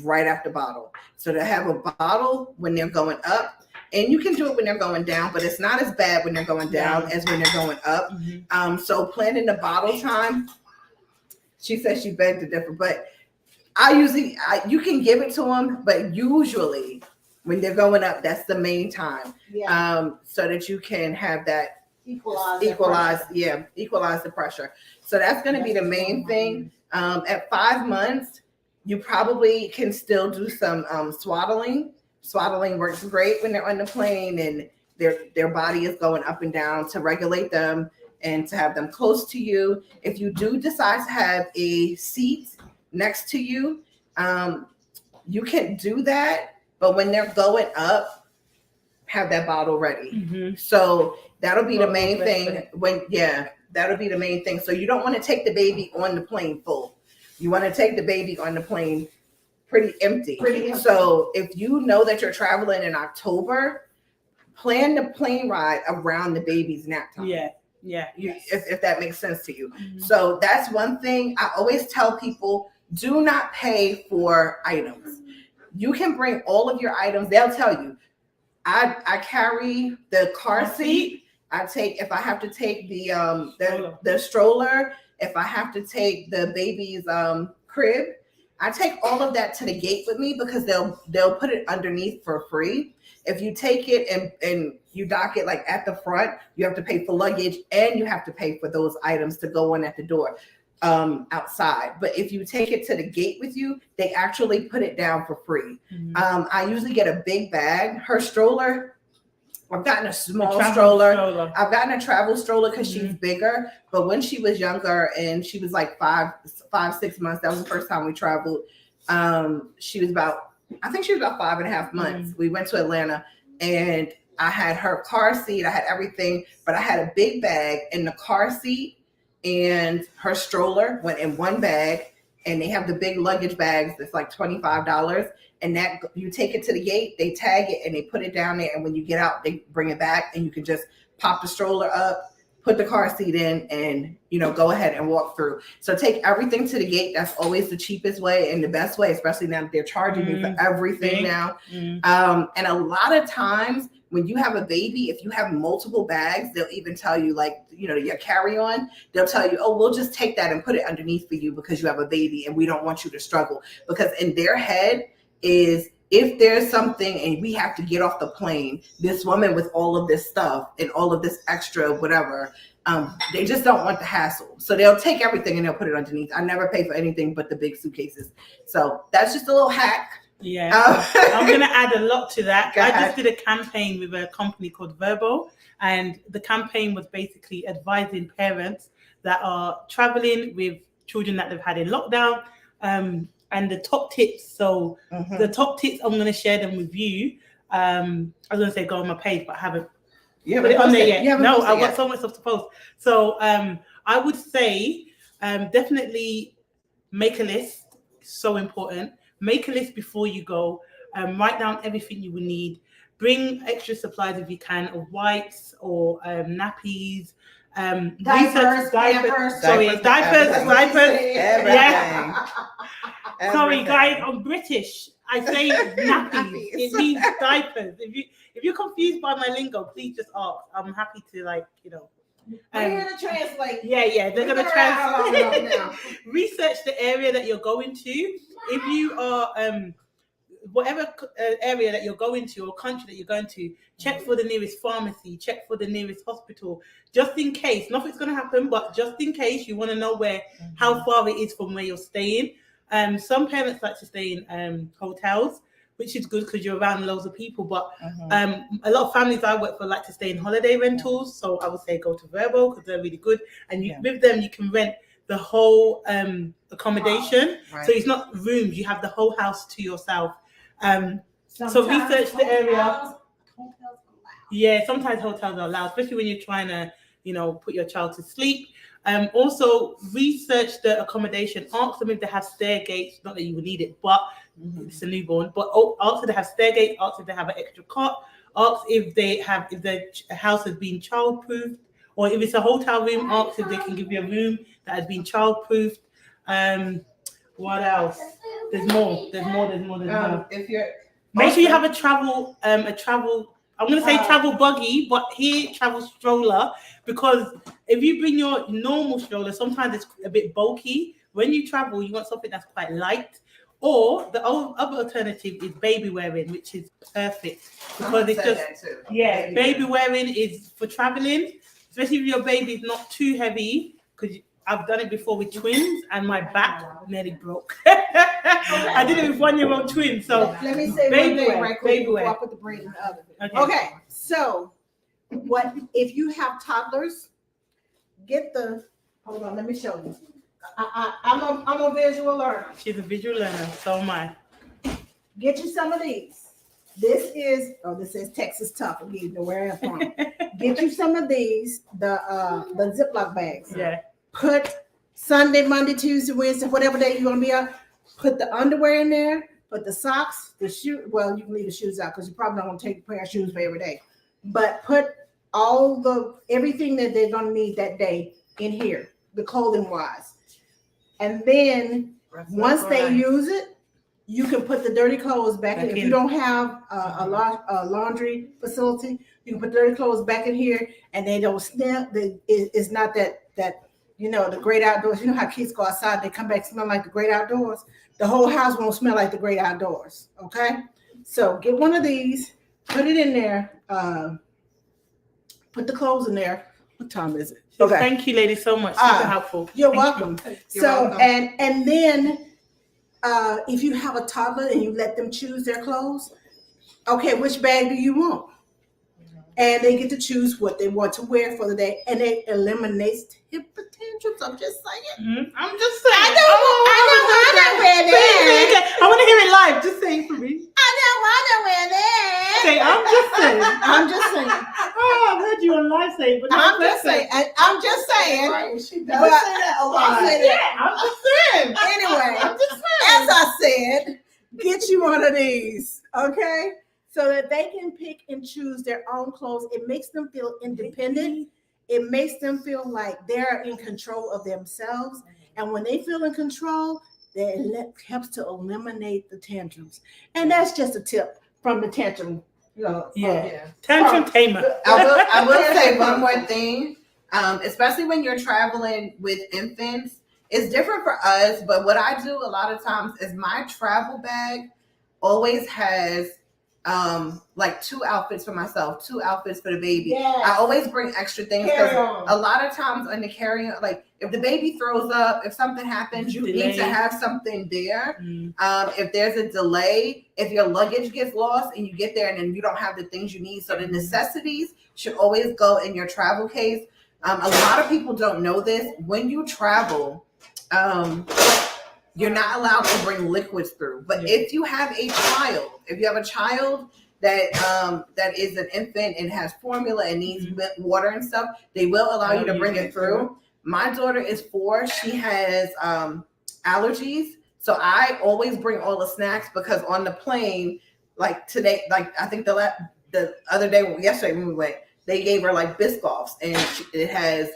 S3: right after bottle. So to have a bottle when they're going up. And you can do it when they're going down, but it's not as bad when they're going down as when they're going up.
S2: Mm-hmm.
S3: So planning the bottle time, she says she begged to differ, but you can give it to them, but usually when they're going up, that's the main time. So that you can have that equalize the pressure. So that's going to be the main thing. At 5 months, you probably can still do some swaddling. Swaddling works great when they're on the plane and their body is going up and down to regulate them and to have them close to you. If you do decide to have a seat next to you, you can do that. But when they're going up, have that bottle ready.
S2: Mm-hmm.
S3: So that'll be the main thing. That'll be the main thing. So you don't want to take the baby on the plane full. You want to take the baby on the plane pretty empty. So if you know that you're traveling in October, plan the plane ride around the baby's nap time. If that makes sense to you.
S2: Mm-hmm.
S3: So that's one thing I always tell people: do not pay for items. You can bring all of your items. They'll tell you. I carry the car seat. If I have to take the stroller, if I have to take the baby's crib, I take all of that to the gate with me because they'll put it underneath for free. If you take it and you dock it like at the front, you have to pay for luggage and you have to pay for those items to go in at the door outside. But if you take it to the gate with you, they actually put it down for free.
S2: Mm-hmm.
S3: I usually get a big bag. Her stroller, I've gotten a small stroller. I've gotten a travel stroller because she's bigger. But when she was younger and she was like 5-6 months, that was the first time we traveled. She was about 5.5 months. We went to Atlanta and I had her car seat. I had everything, but I had a big bag in the car seat and her stroller went in one bag. And they have the big luggage bags that's like $25. And that you take it to the gate, they tag it and they put it down there. And when you get out, they bring it back and you can just pop the stroller up, put the car seat in, and go ahead and walk through. So take everything to the gate. That's always the cheapest way and the best way, especially now that they're charging you for everything now. And a lot of times when you have a baby, if you have multiple bags, they'll even tell you, like, your carry-on, they'll tell you, oh, we'll just take that and put it underneath for you because you have a baby and we don't want you to struggle. Because in their head is, if there's something and we have to get off the plane, this woman with all of this stuff and all of this extra whatever, they just don't want the hassle. So they'll take everything and they'll put it underneath. I never pay for anything but the big suitcases. So that's just a little hack.
S2: Yeah, I'm going to add a lot to that. I just did a campaign with a company called Verbo, and the campaign was basically advising parents that are traveling with children that they've had in lockdown, and the top tips. So the top tips, I'm going to share them with you. I was going to say go on my page, but I haven't put it on there yet. No, I've got so much stuff to post. So I would say definitely make a list. So important. Make a list before you go. Write down everything you will need. Bring extra supplies if you can, of wipes or nappies.
S1: Diapers.
S2: Yeah. Sorry, guys, I'm British. I say nappies. It means diapers. If you're confused by my lingo, please just ask. I'm happy to,
S1: we're here to translate.
S2: Yeah, they're going to translate. Research the area that you're going to. If you are, whatever area that you're going to or country that you're going to, check for the nearest pharmacy, check for the nearest hospital, just in case. Nothing's going to happen, but just in case, you want to know how far it is from where you're staying. Some parents like to stay in hotels, which is good because you're around loads of people. But a lot of families I work for like to stay in holiday rentals. So I would say go to Verbo because they're really good. And with them, you can rent the whole accommodation. Right. So it's not rooms. You have the whole house to yourself. So research the area. Yeah, sometimes hotels are allowed, especially when you're trying to, put your child to sleep. Also, research the accommodation. Ask them if they have stair gates. Not that you would need it, but it's a newborn. But ask if they have stair gates. Ask if they have an extra cot. Ask if the house has been childproofed, or if it's a hotel room. Ask if they can give you a room that has been childproofed. What else? There's more.
S3: If you're
S2: make sure you have a travel. I'm going to say travel buggy, but here travel stroller, because if you bring your normal stroller, sometimes it's a bit bulky. When you travel, you want something that's quite light. Or the other alternative is baby wearing, which is perfect because it's just baby wearing is for traveling, especially if your baby is not too heavy. Because I've done it before with twins, and my back nearly broke. I did it with 1-year-old twins. So
S1: let me say one thing right quick before I put the brain in the oven. Okay, so what if you have toddlers? Hold on, let me show you. I'm a visual learner.
S2: She's a visual learner, so am I.
S1: Get you some of these. This says Texas Tough. I need to know where I'm from. Get you some of these, the Ziploc bags.
S2: Yeah.
S1: Put Sunday, Monday, Tuesday, Wednesday, whatever day you're gonna be out. Put the underwear in there. Put the socks, the shoe. Well, you can leave the shoes out because you're probably not gonna take a pair of shoes for every day. But put everything that they're gonna need that day in here, the clothing wise. And then once they use it, you can put the dirty clothes back in. If you don't have a laundry facility, you can put dirty clothes back in here, and they don't smell. It's not that the great outdoors. You know how kids go outside, they come back smell like the great outdoors. The whole house won't smell like the great outdoors. Okay, so get one of these, put it in there, put the clothes in there. What time is it?
S2: Okay. Thank you, ladies, so much. Super helpful.
S1: You're welcome. And then if you have a toddler and you let them choose their clothes, okay, which bag do you want? And they get to choose what they want to wear for the day, and it eliminates temper tantrums. I'm just saying.
S2: I'm just saying.
S1: I don't want to wear that.
S2: I want to hear it live. Just say it for me.
S1: I don't want to wear that.
S2: Say, I'm just saying.
S1: I'm just saying.
S2: Oh, I've heard you on live saying, but
S1: I'm just saying. I'm just saying.
S3: Right, she does say that a lot.
S2: I'm just saying.
S1: Anyway, as I said, get you one of these, okay? so that they can pick and choose their own clothes. It makes them feel independent. It makes them feel like they're in control of themselves. And when they feel in control, that helps to eliminate the tantrums. And that's just a tip from the tantrum.
S2: Tantrum tamer.
S3: I will say one more thing, especially when you're traveling with infants. It's different for us, but what I do a lot of times is my travel bag always has like 2 outfits for myself, 2 outfits for the baby.
S1: Yes.
S3: I always bring extra things because a lot of times on the carry-on, like if the baby throws up, if something happens, you need to have something there. If there's a delay, if your luggage gets lost and you get there and then you don't have the things you need, so the necessities should always go in your travel case. A lot of people don't know this. When you travel, you're not allowed to bring liquids through. But if you have a child, that is an infant and has formula and needs water and stuff, they will allow you to bring it through. My daughter is 4. She has allergies. So I always bring all the snacks because on the plane, like today, like I think the other day, yesterday when we went, they gave her like Biscoffs and it has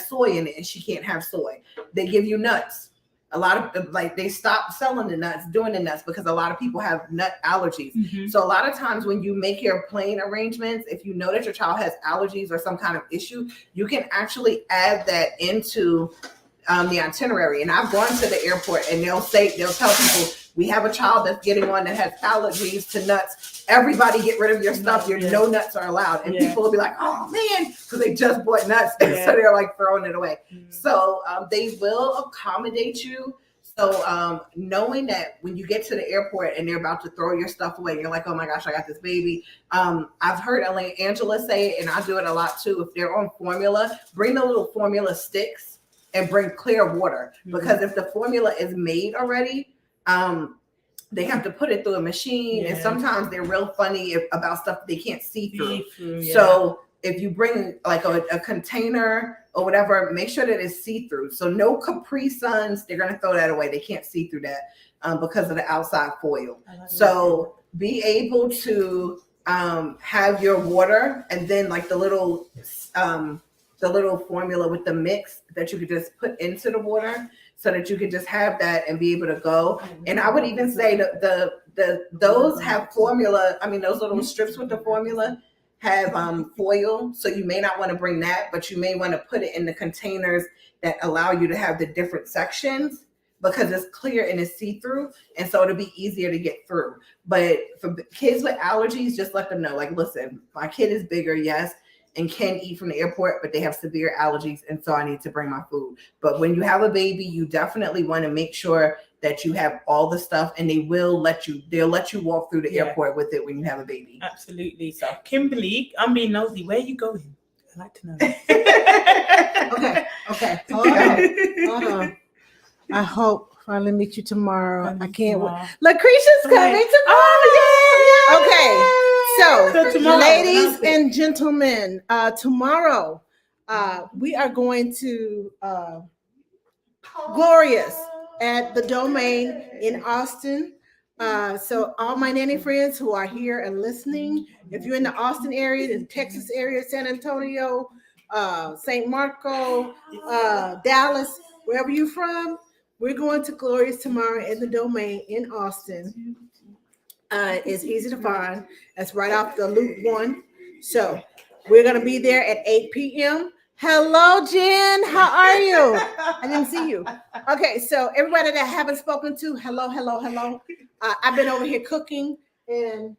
S3: soy in it and she can't have soy. They give you nuts. A lot of like they stopped selling the nuts, doing the nuts because a lot of people have nut allergies. So a lot of times when you make your plane arrangements, if you know that your child has allergies or some kind of issue, you can actually add that into the itinerary. And I've gone to the airport and they'll tell people, we have a child that's getting one that has allergies to nuts. Everybody get rid of your stuff. No nuts are allowed. And people will be like, oh man, because they just bought nuts. So they're like throwing it away. So they will accommodate you. So knowing that when you get to the airport and they're about to throw your stuff away, you're like, oh my gosh, I got this baby. I've heard Angela say it, and I do it a lot too. If they're on formula, bring the little formula sticks and bring clear water. Because if the formula is made already, they have to put it through a machine, and sometimes they're real funny about stuff that they can't see through. So if you bring like a container or whatever, make sure that it's see-through. So no Capri Suns, they're going to throw that away. They can't see through that because of the outside foil. So be able to have your water, and then like the little formula with the mix that you could just put into the water, so that you could just have that and be able to go. And I would even say that those have formula. I mean, those little strips with the formula have foil. So you may not want to bring that, but you may want to put it in the containers that allow you to have the different sections, because it's clear and it's see-through. And so it'll be easier to get through. But for kids with allergies, just let them know, like, listen, my kid is bigger, yes, and can eat from the airport, but they have severe allergies, and so I need to bring my food. But when you have a baby, you definitely want to make sure that you have all the stuff, and they'll let you walk through the airport with it when you have a baby.
S2: Absolutely. So Kimberly, I'm being nosy. Where are you going? I'd like to know.
S1: Okay. Hold on. I hope finally meet you tomorrow. I can't wait. Lucretia's coming tomorrow. Okay. So tomorrow, ladies and gentlemen, tomorrow we are going to Glorious at the Domain in Austin. So all my nanny friends who are here and listening, if you're in the Austin area, the Texas area, San Antonio, St. Marco, Dallas, wherever you're from, we're going to Glorious tomorrow at the Domain in Austin. It's easy to find. That's right off the Loop 1. So we're going to be there at 8 p.m. Hello, Jen. How are you? I didn't see you. Okay, so everybody that I haven't spoken to, hello. I've been over here cooking, and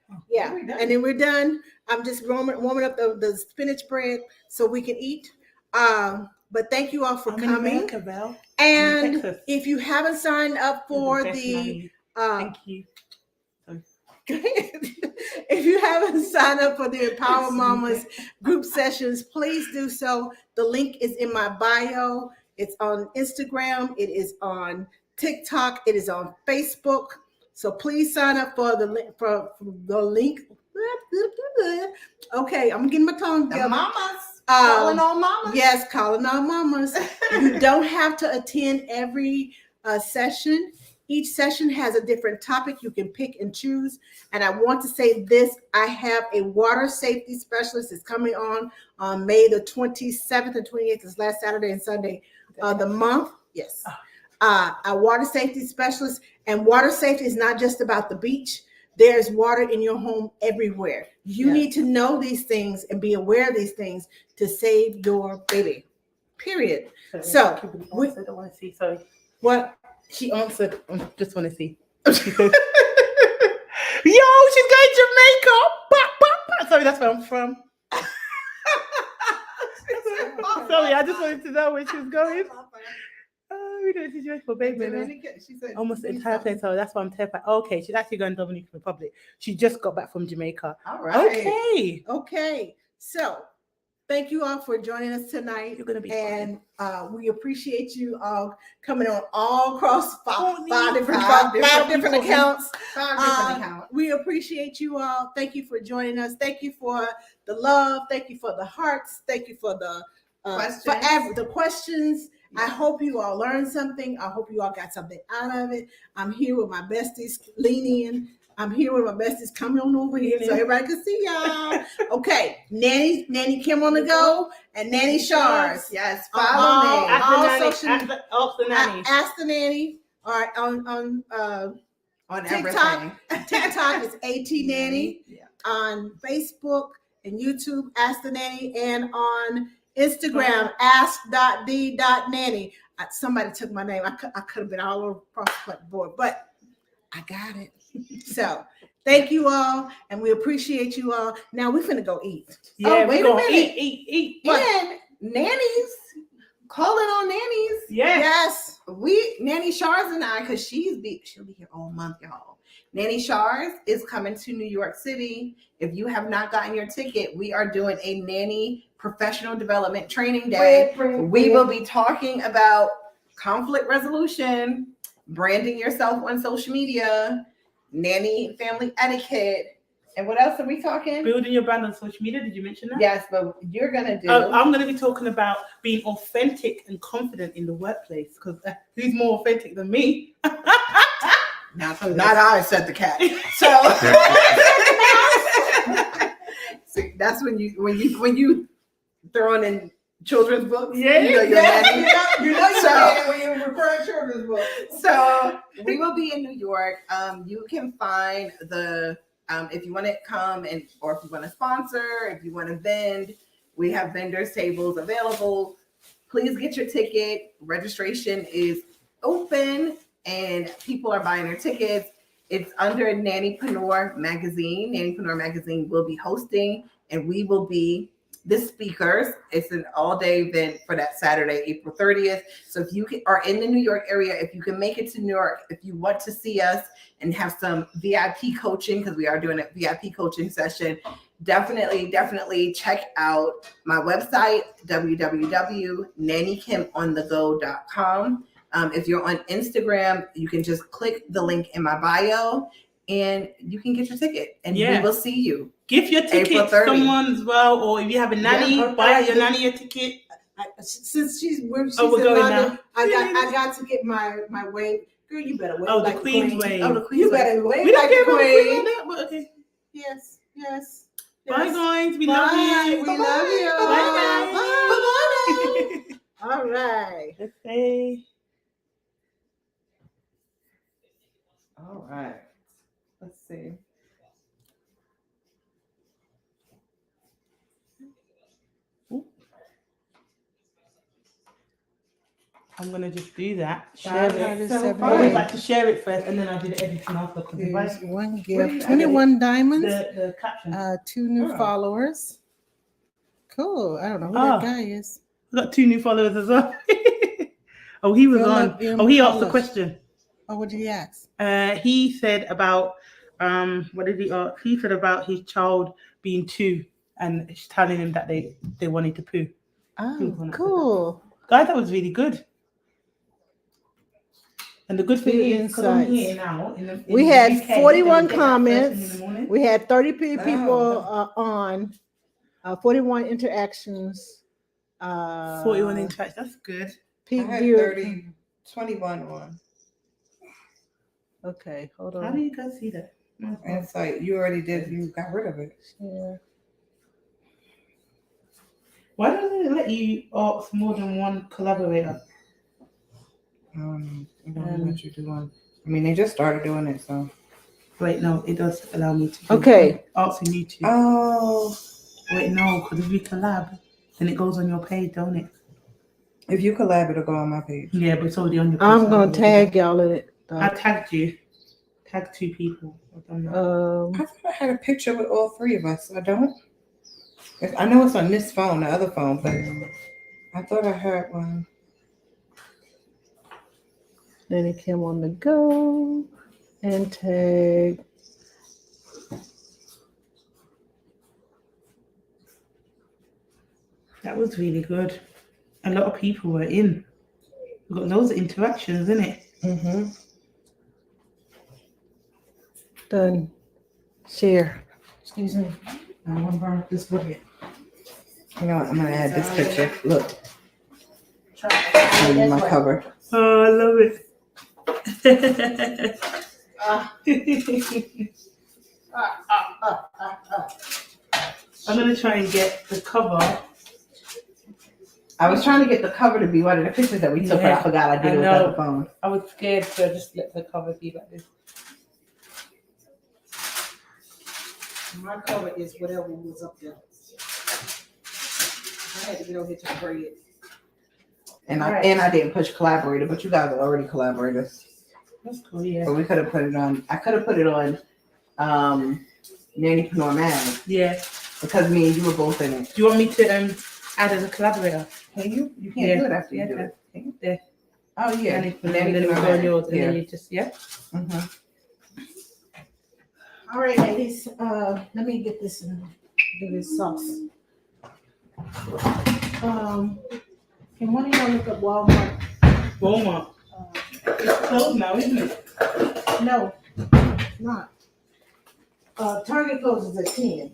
S1: and then we're done. I'm just warming up the spinach bread so we can eat. But thank you all for coming. And if you haven't signed up for the
S2: thank you.
S1: If you haven't signed up for the Empower Mamas group sessions, please do so. The link is in my bio. It's on Instagram. It is on TikTok. It is on Facebook. So please sign up for the link. Okay, I'm getting my tongue together.
S3: The mamas. Calling all mamas.
S1: Yes, calling all mamas. You don't have to attend every session. Each session has a different topic you can pick and choose. And I want to say this, I have a water safety specialist that's coming on May the 27th and 28th, is last Saturday and Sunday of the month. Yes. A water safety specialist. And water safety is not just about the beach. There's water in your home everywhere. You need to know these things and be aware of these things to save your baby. Period. So
S2: I don't want to see. Sorry.
S1: what?
S2: She answered. Just want to see. She said, "Yo, she's going to Jamaica." Sorry, that's where I'm from. Sorry, I just wanted to know where she was going. We don't see Jamaica for baby.
S3: She said
S2: Almost the entire place. So that's why I'm terrified. Okay, she's actually going to Dominican Republic. She just got back from Jamaica.
S3: All right.
S1: Okay. So thank you all for joining us tonight.
S2: You're gonna be
S1: and we appreciate you all coming on all across five different accounts. We appreciate you all. Thank you for joining us. Thank you for the love. Thank you for the hearts. Thank you for the questions. I hope you all learned something. I hope you all got something out of it. I'm here with my besties. Lean in. I'm here with my besties. Come on over here so everybody can see y'all. Okay, Nanny Kim on the go and Nanny Shars.
S3: Yes, follow me.
S2: Ask the nanny.
S1: Ask the Nanny. All right, on TikTok.
S3: Everything.
S1: TikTok is AT Nanny. On Facebook and YouTube, Ask the Nanny, and on Instagram, ask.d.nanny. Somebody took my name. I could have been all over across the board, but I got it. So thank you all, and we appreciate you all. Now we're finna go eat.
S2: Yeah,
S3: wait
S2: we're
S3: a
S2: gonna
S3: minute.
S2: eat.
S3: And nannies, calling on nannies.
S1: Yes.
S3: We Nanny Shars and I, because she'll be here all month, y'all. Nanny Shars is coming to New York City. If you have not gotten your ticket, we are doing a nanny professional development training day. We will be talking about conflict resolution, branding yourself on social media, nanny family etiquette, and what else are we talking?
S2: Building your brand on social media. Did you mention that?
S3: Yes, but you're gonna do.
S2: I'm going to be talking about being authentic and confident in the workplace, because who's more authentic than me?
S3: Not I said the cat. So see, that's when you throwing in children's books.
S2: Yeah,
S3: you know you're nanny.
S1: You know you're when you refer to children's books.
S3: So we will be in New York. You can find the if you want to come or if you want to sponsor, if you want to vend, we have vendors tables available. Please get your ticket. Registration is open and people are buying their tickets. It's under Nannypreneur Magazine. Nannypreneur Magazine will be hosting, and we will be the speakers. It's an all-day event for that Saturday, April 30th. So if you are in the New York area, if you can make it to New York, if you want to see us and have some VIP coaching, because we are doing a VIP coaching session, definitely check out my website, www.nannykimонthego.com. If you're on Instagram, you can just click the link in my bio and you can get your ticket, and we will see you.
S2: Give your ticket to someone as well, or if you have a nanny, buy your nanny a ticket.
S1: Since she's in
S2: we're
S1: London,
S2: going now.
S1: I got to get my wave. Girl, you better wave like
S2: the Queen's
S1: queen.
S2: wave.
S1: Oh, the Queen's wave. You better wave
S2: We don't
S1: like
S2: care
S1: the
S2: about the
S1: queen.
S2: Queen like that, but okay.
S1: Yes.
S2: Bye guys, we
S1: Bye.
S2: love you.
S1: We love you.
S2: Bye.
S1: Bye. All right.
S2: Let's say.
S3: All right. Let's see.
S2: I'm gonna just do that.
S1: Share
S2: Share it.
S1: it.
S2: I would like to share it first, and then I'll do the editing after.
S1: Here's one gift. 21 diamonds.
S2: The caption.
S1: 2 new followers. Cool. I don't know who that guy is.
S2: I got 2 new followers as well. Oh, he was on. Oh, he asked a question.
S1: Oh, what did he ask?
S2: He said about what did he ask? He said about his child being 2 and telling him that they wanted to poo.
S1: Oh, cool.
S2: Guys, that was really good. And the good thing is, because I'm here now,
S1: we had 41 comments. We had 30 people on, 41 interactions.
S2: 41 interactions. That's good.
S1: Peak
S3: I had
S1: view.
S3: 21 on.
S1: Okay, hold
S2: How do
S1: on.
S2: you guys see that?
S3: And it's like you already did. You got rid of it.
S1: Yeah.
S2: Why doesn't it let you ask more than one collaborator?
S3: I don't know what you're doing. I mean, they just started doing it, so.
S2: Wait, no, it does allow me to.
S1: Okay.
S2: Asking you to.
S3: Oh,
S2: Wait, no, because if you collab, then it goes on your page, don't it?
S3: if you collab, it'll go on my page.
S2: Yeah, but it's already on your page.
S1: I'm gonna tag y'all in it.
S2: I tagged you. Tag 2 people. I've done that.
S3: I thought I had a picture with all 3 of us. I don't. I know it's on this phone, the other phone, but I thought I had one.
S1: Then it came on the go and tag.
S2: That was really good. A lot of people were in. We got loads of interactions, isn't it?
S3: Mm-hmm.
S1: Done. Share.
S3: Excuse me. I want to burn up this bucket. You know what? I'm gonna add this picture. Look. Show you my cover.
S2: Oh, I love it. I'm gonna try and get the cover.
S3: I was trying to get the cover to be one of the pictures that we took, but I forgot I did it with the other phone.
S2: I was scared to just let the cover be like this.
S1: My cover is whatever was up there. I had to get over here to the bread.
S3: And I didn't push collaborator, but you guys are already collaborators.
S2: That's cool, yeah.
S3: But we could have put it on. I could have put it on Nanny Panor Mag.
S2: Yeah.
S3: Because me and you were both in it.
S2: Do you want me to add as a collaborator?
S3: Can you? You can't do it after you do it. Can you?
S2: Yeah.
S3: Oh yeah.
S2: And then we go on yours, and then you just
S3: Mm-hmm.
S1: All right, ladies. Let me get this and do this sauce. Can one of y'all look up Walmart?
S2: Walmart. It's closed now, isn't it?
S1: No, not. Target closes at 10.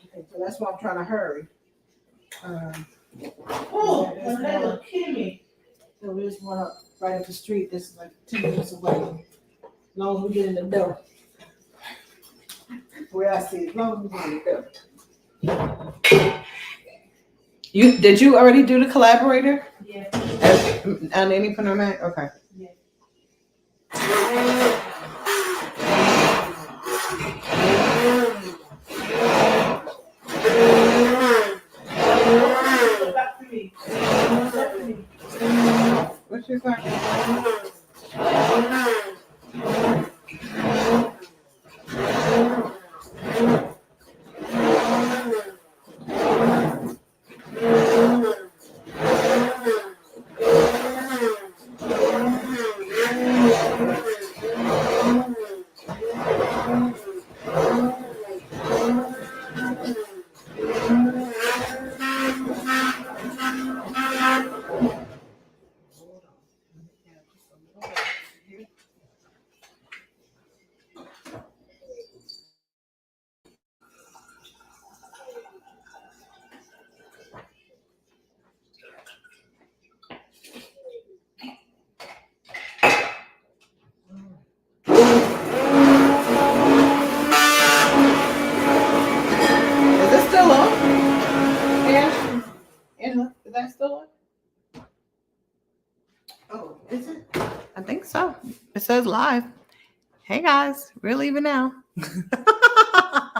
S1: Okay, so that's why I'm trying to hurry.
S2: Oh, hello, Kimmy.
S1: So there's one up right up the street. This is like 2 minutes away. As long as we get in the door. Where I see it, as long as we get in the door.
S3: Did you already do the collaborator?
S2: Yeah.
S3: On Nanny Panor Mag? Okay.
S2: Yeah.
S3: What's your question? Is that still on?
S1: Oh, is it?
S3: I think so. It says live. Hey guys, we're leaving now.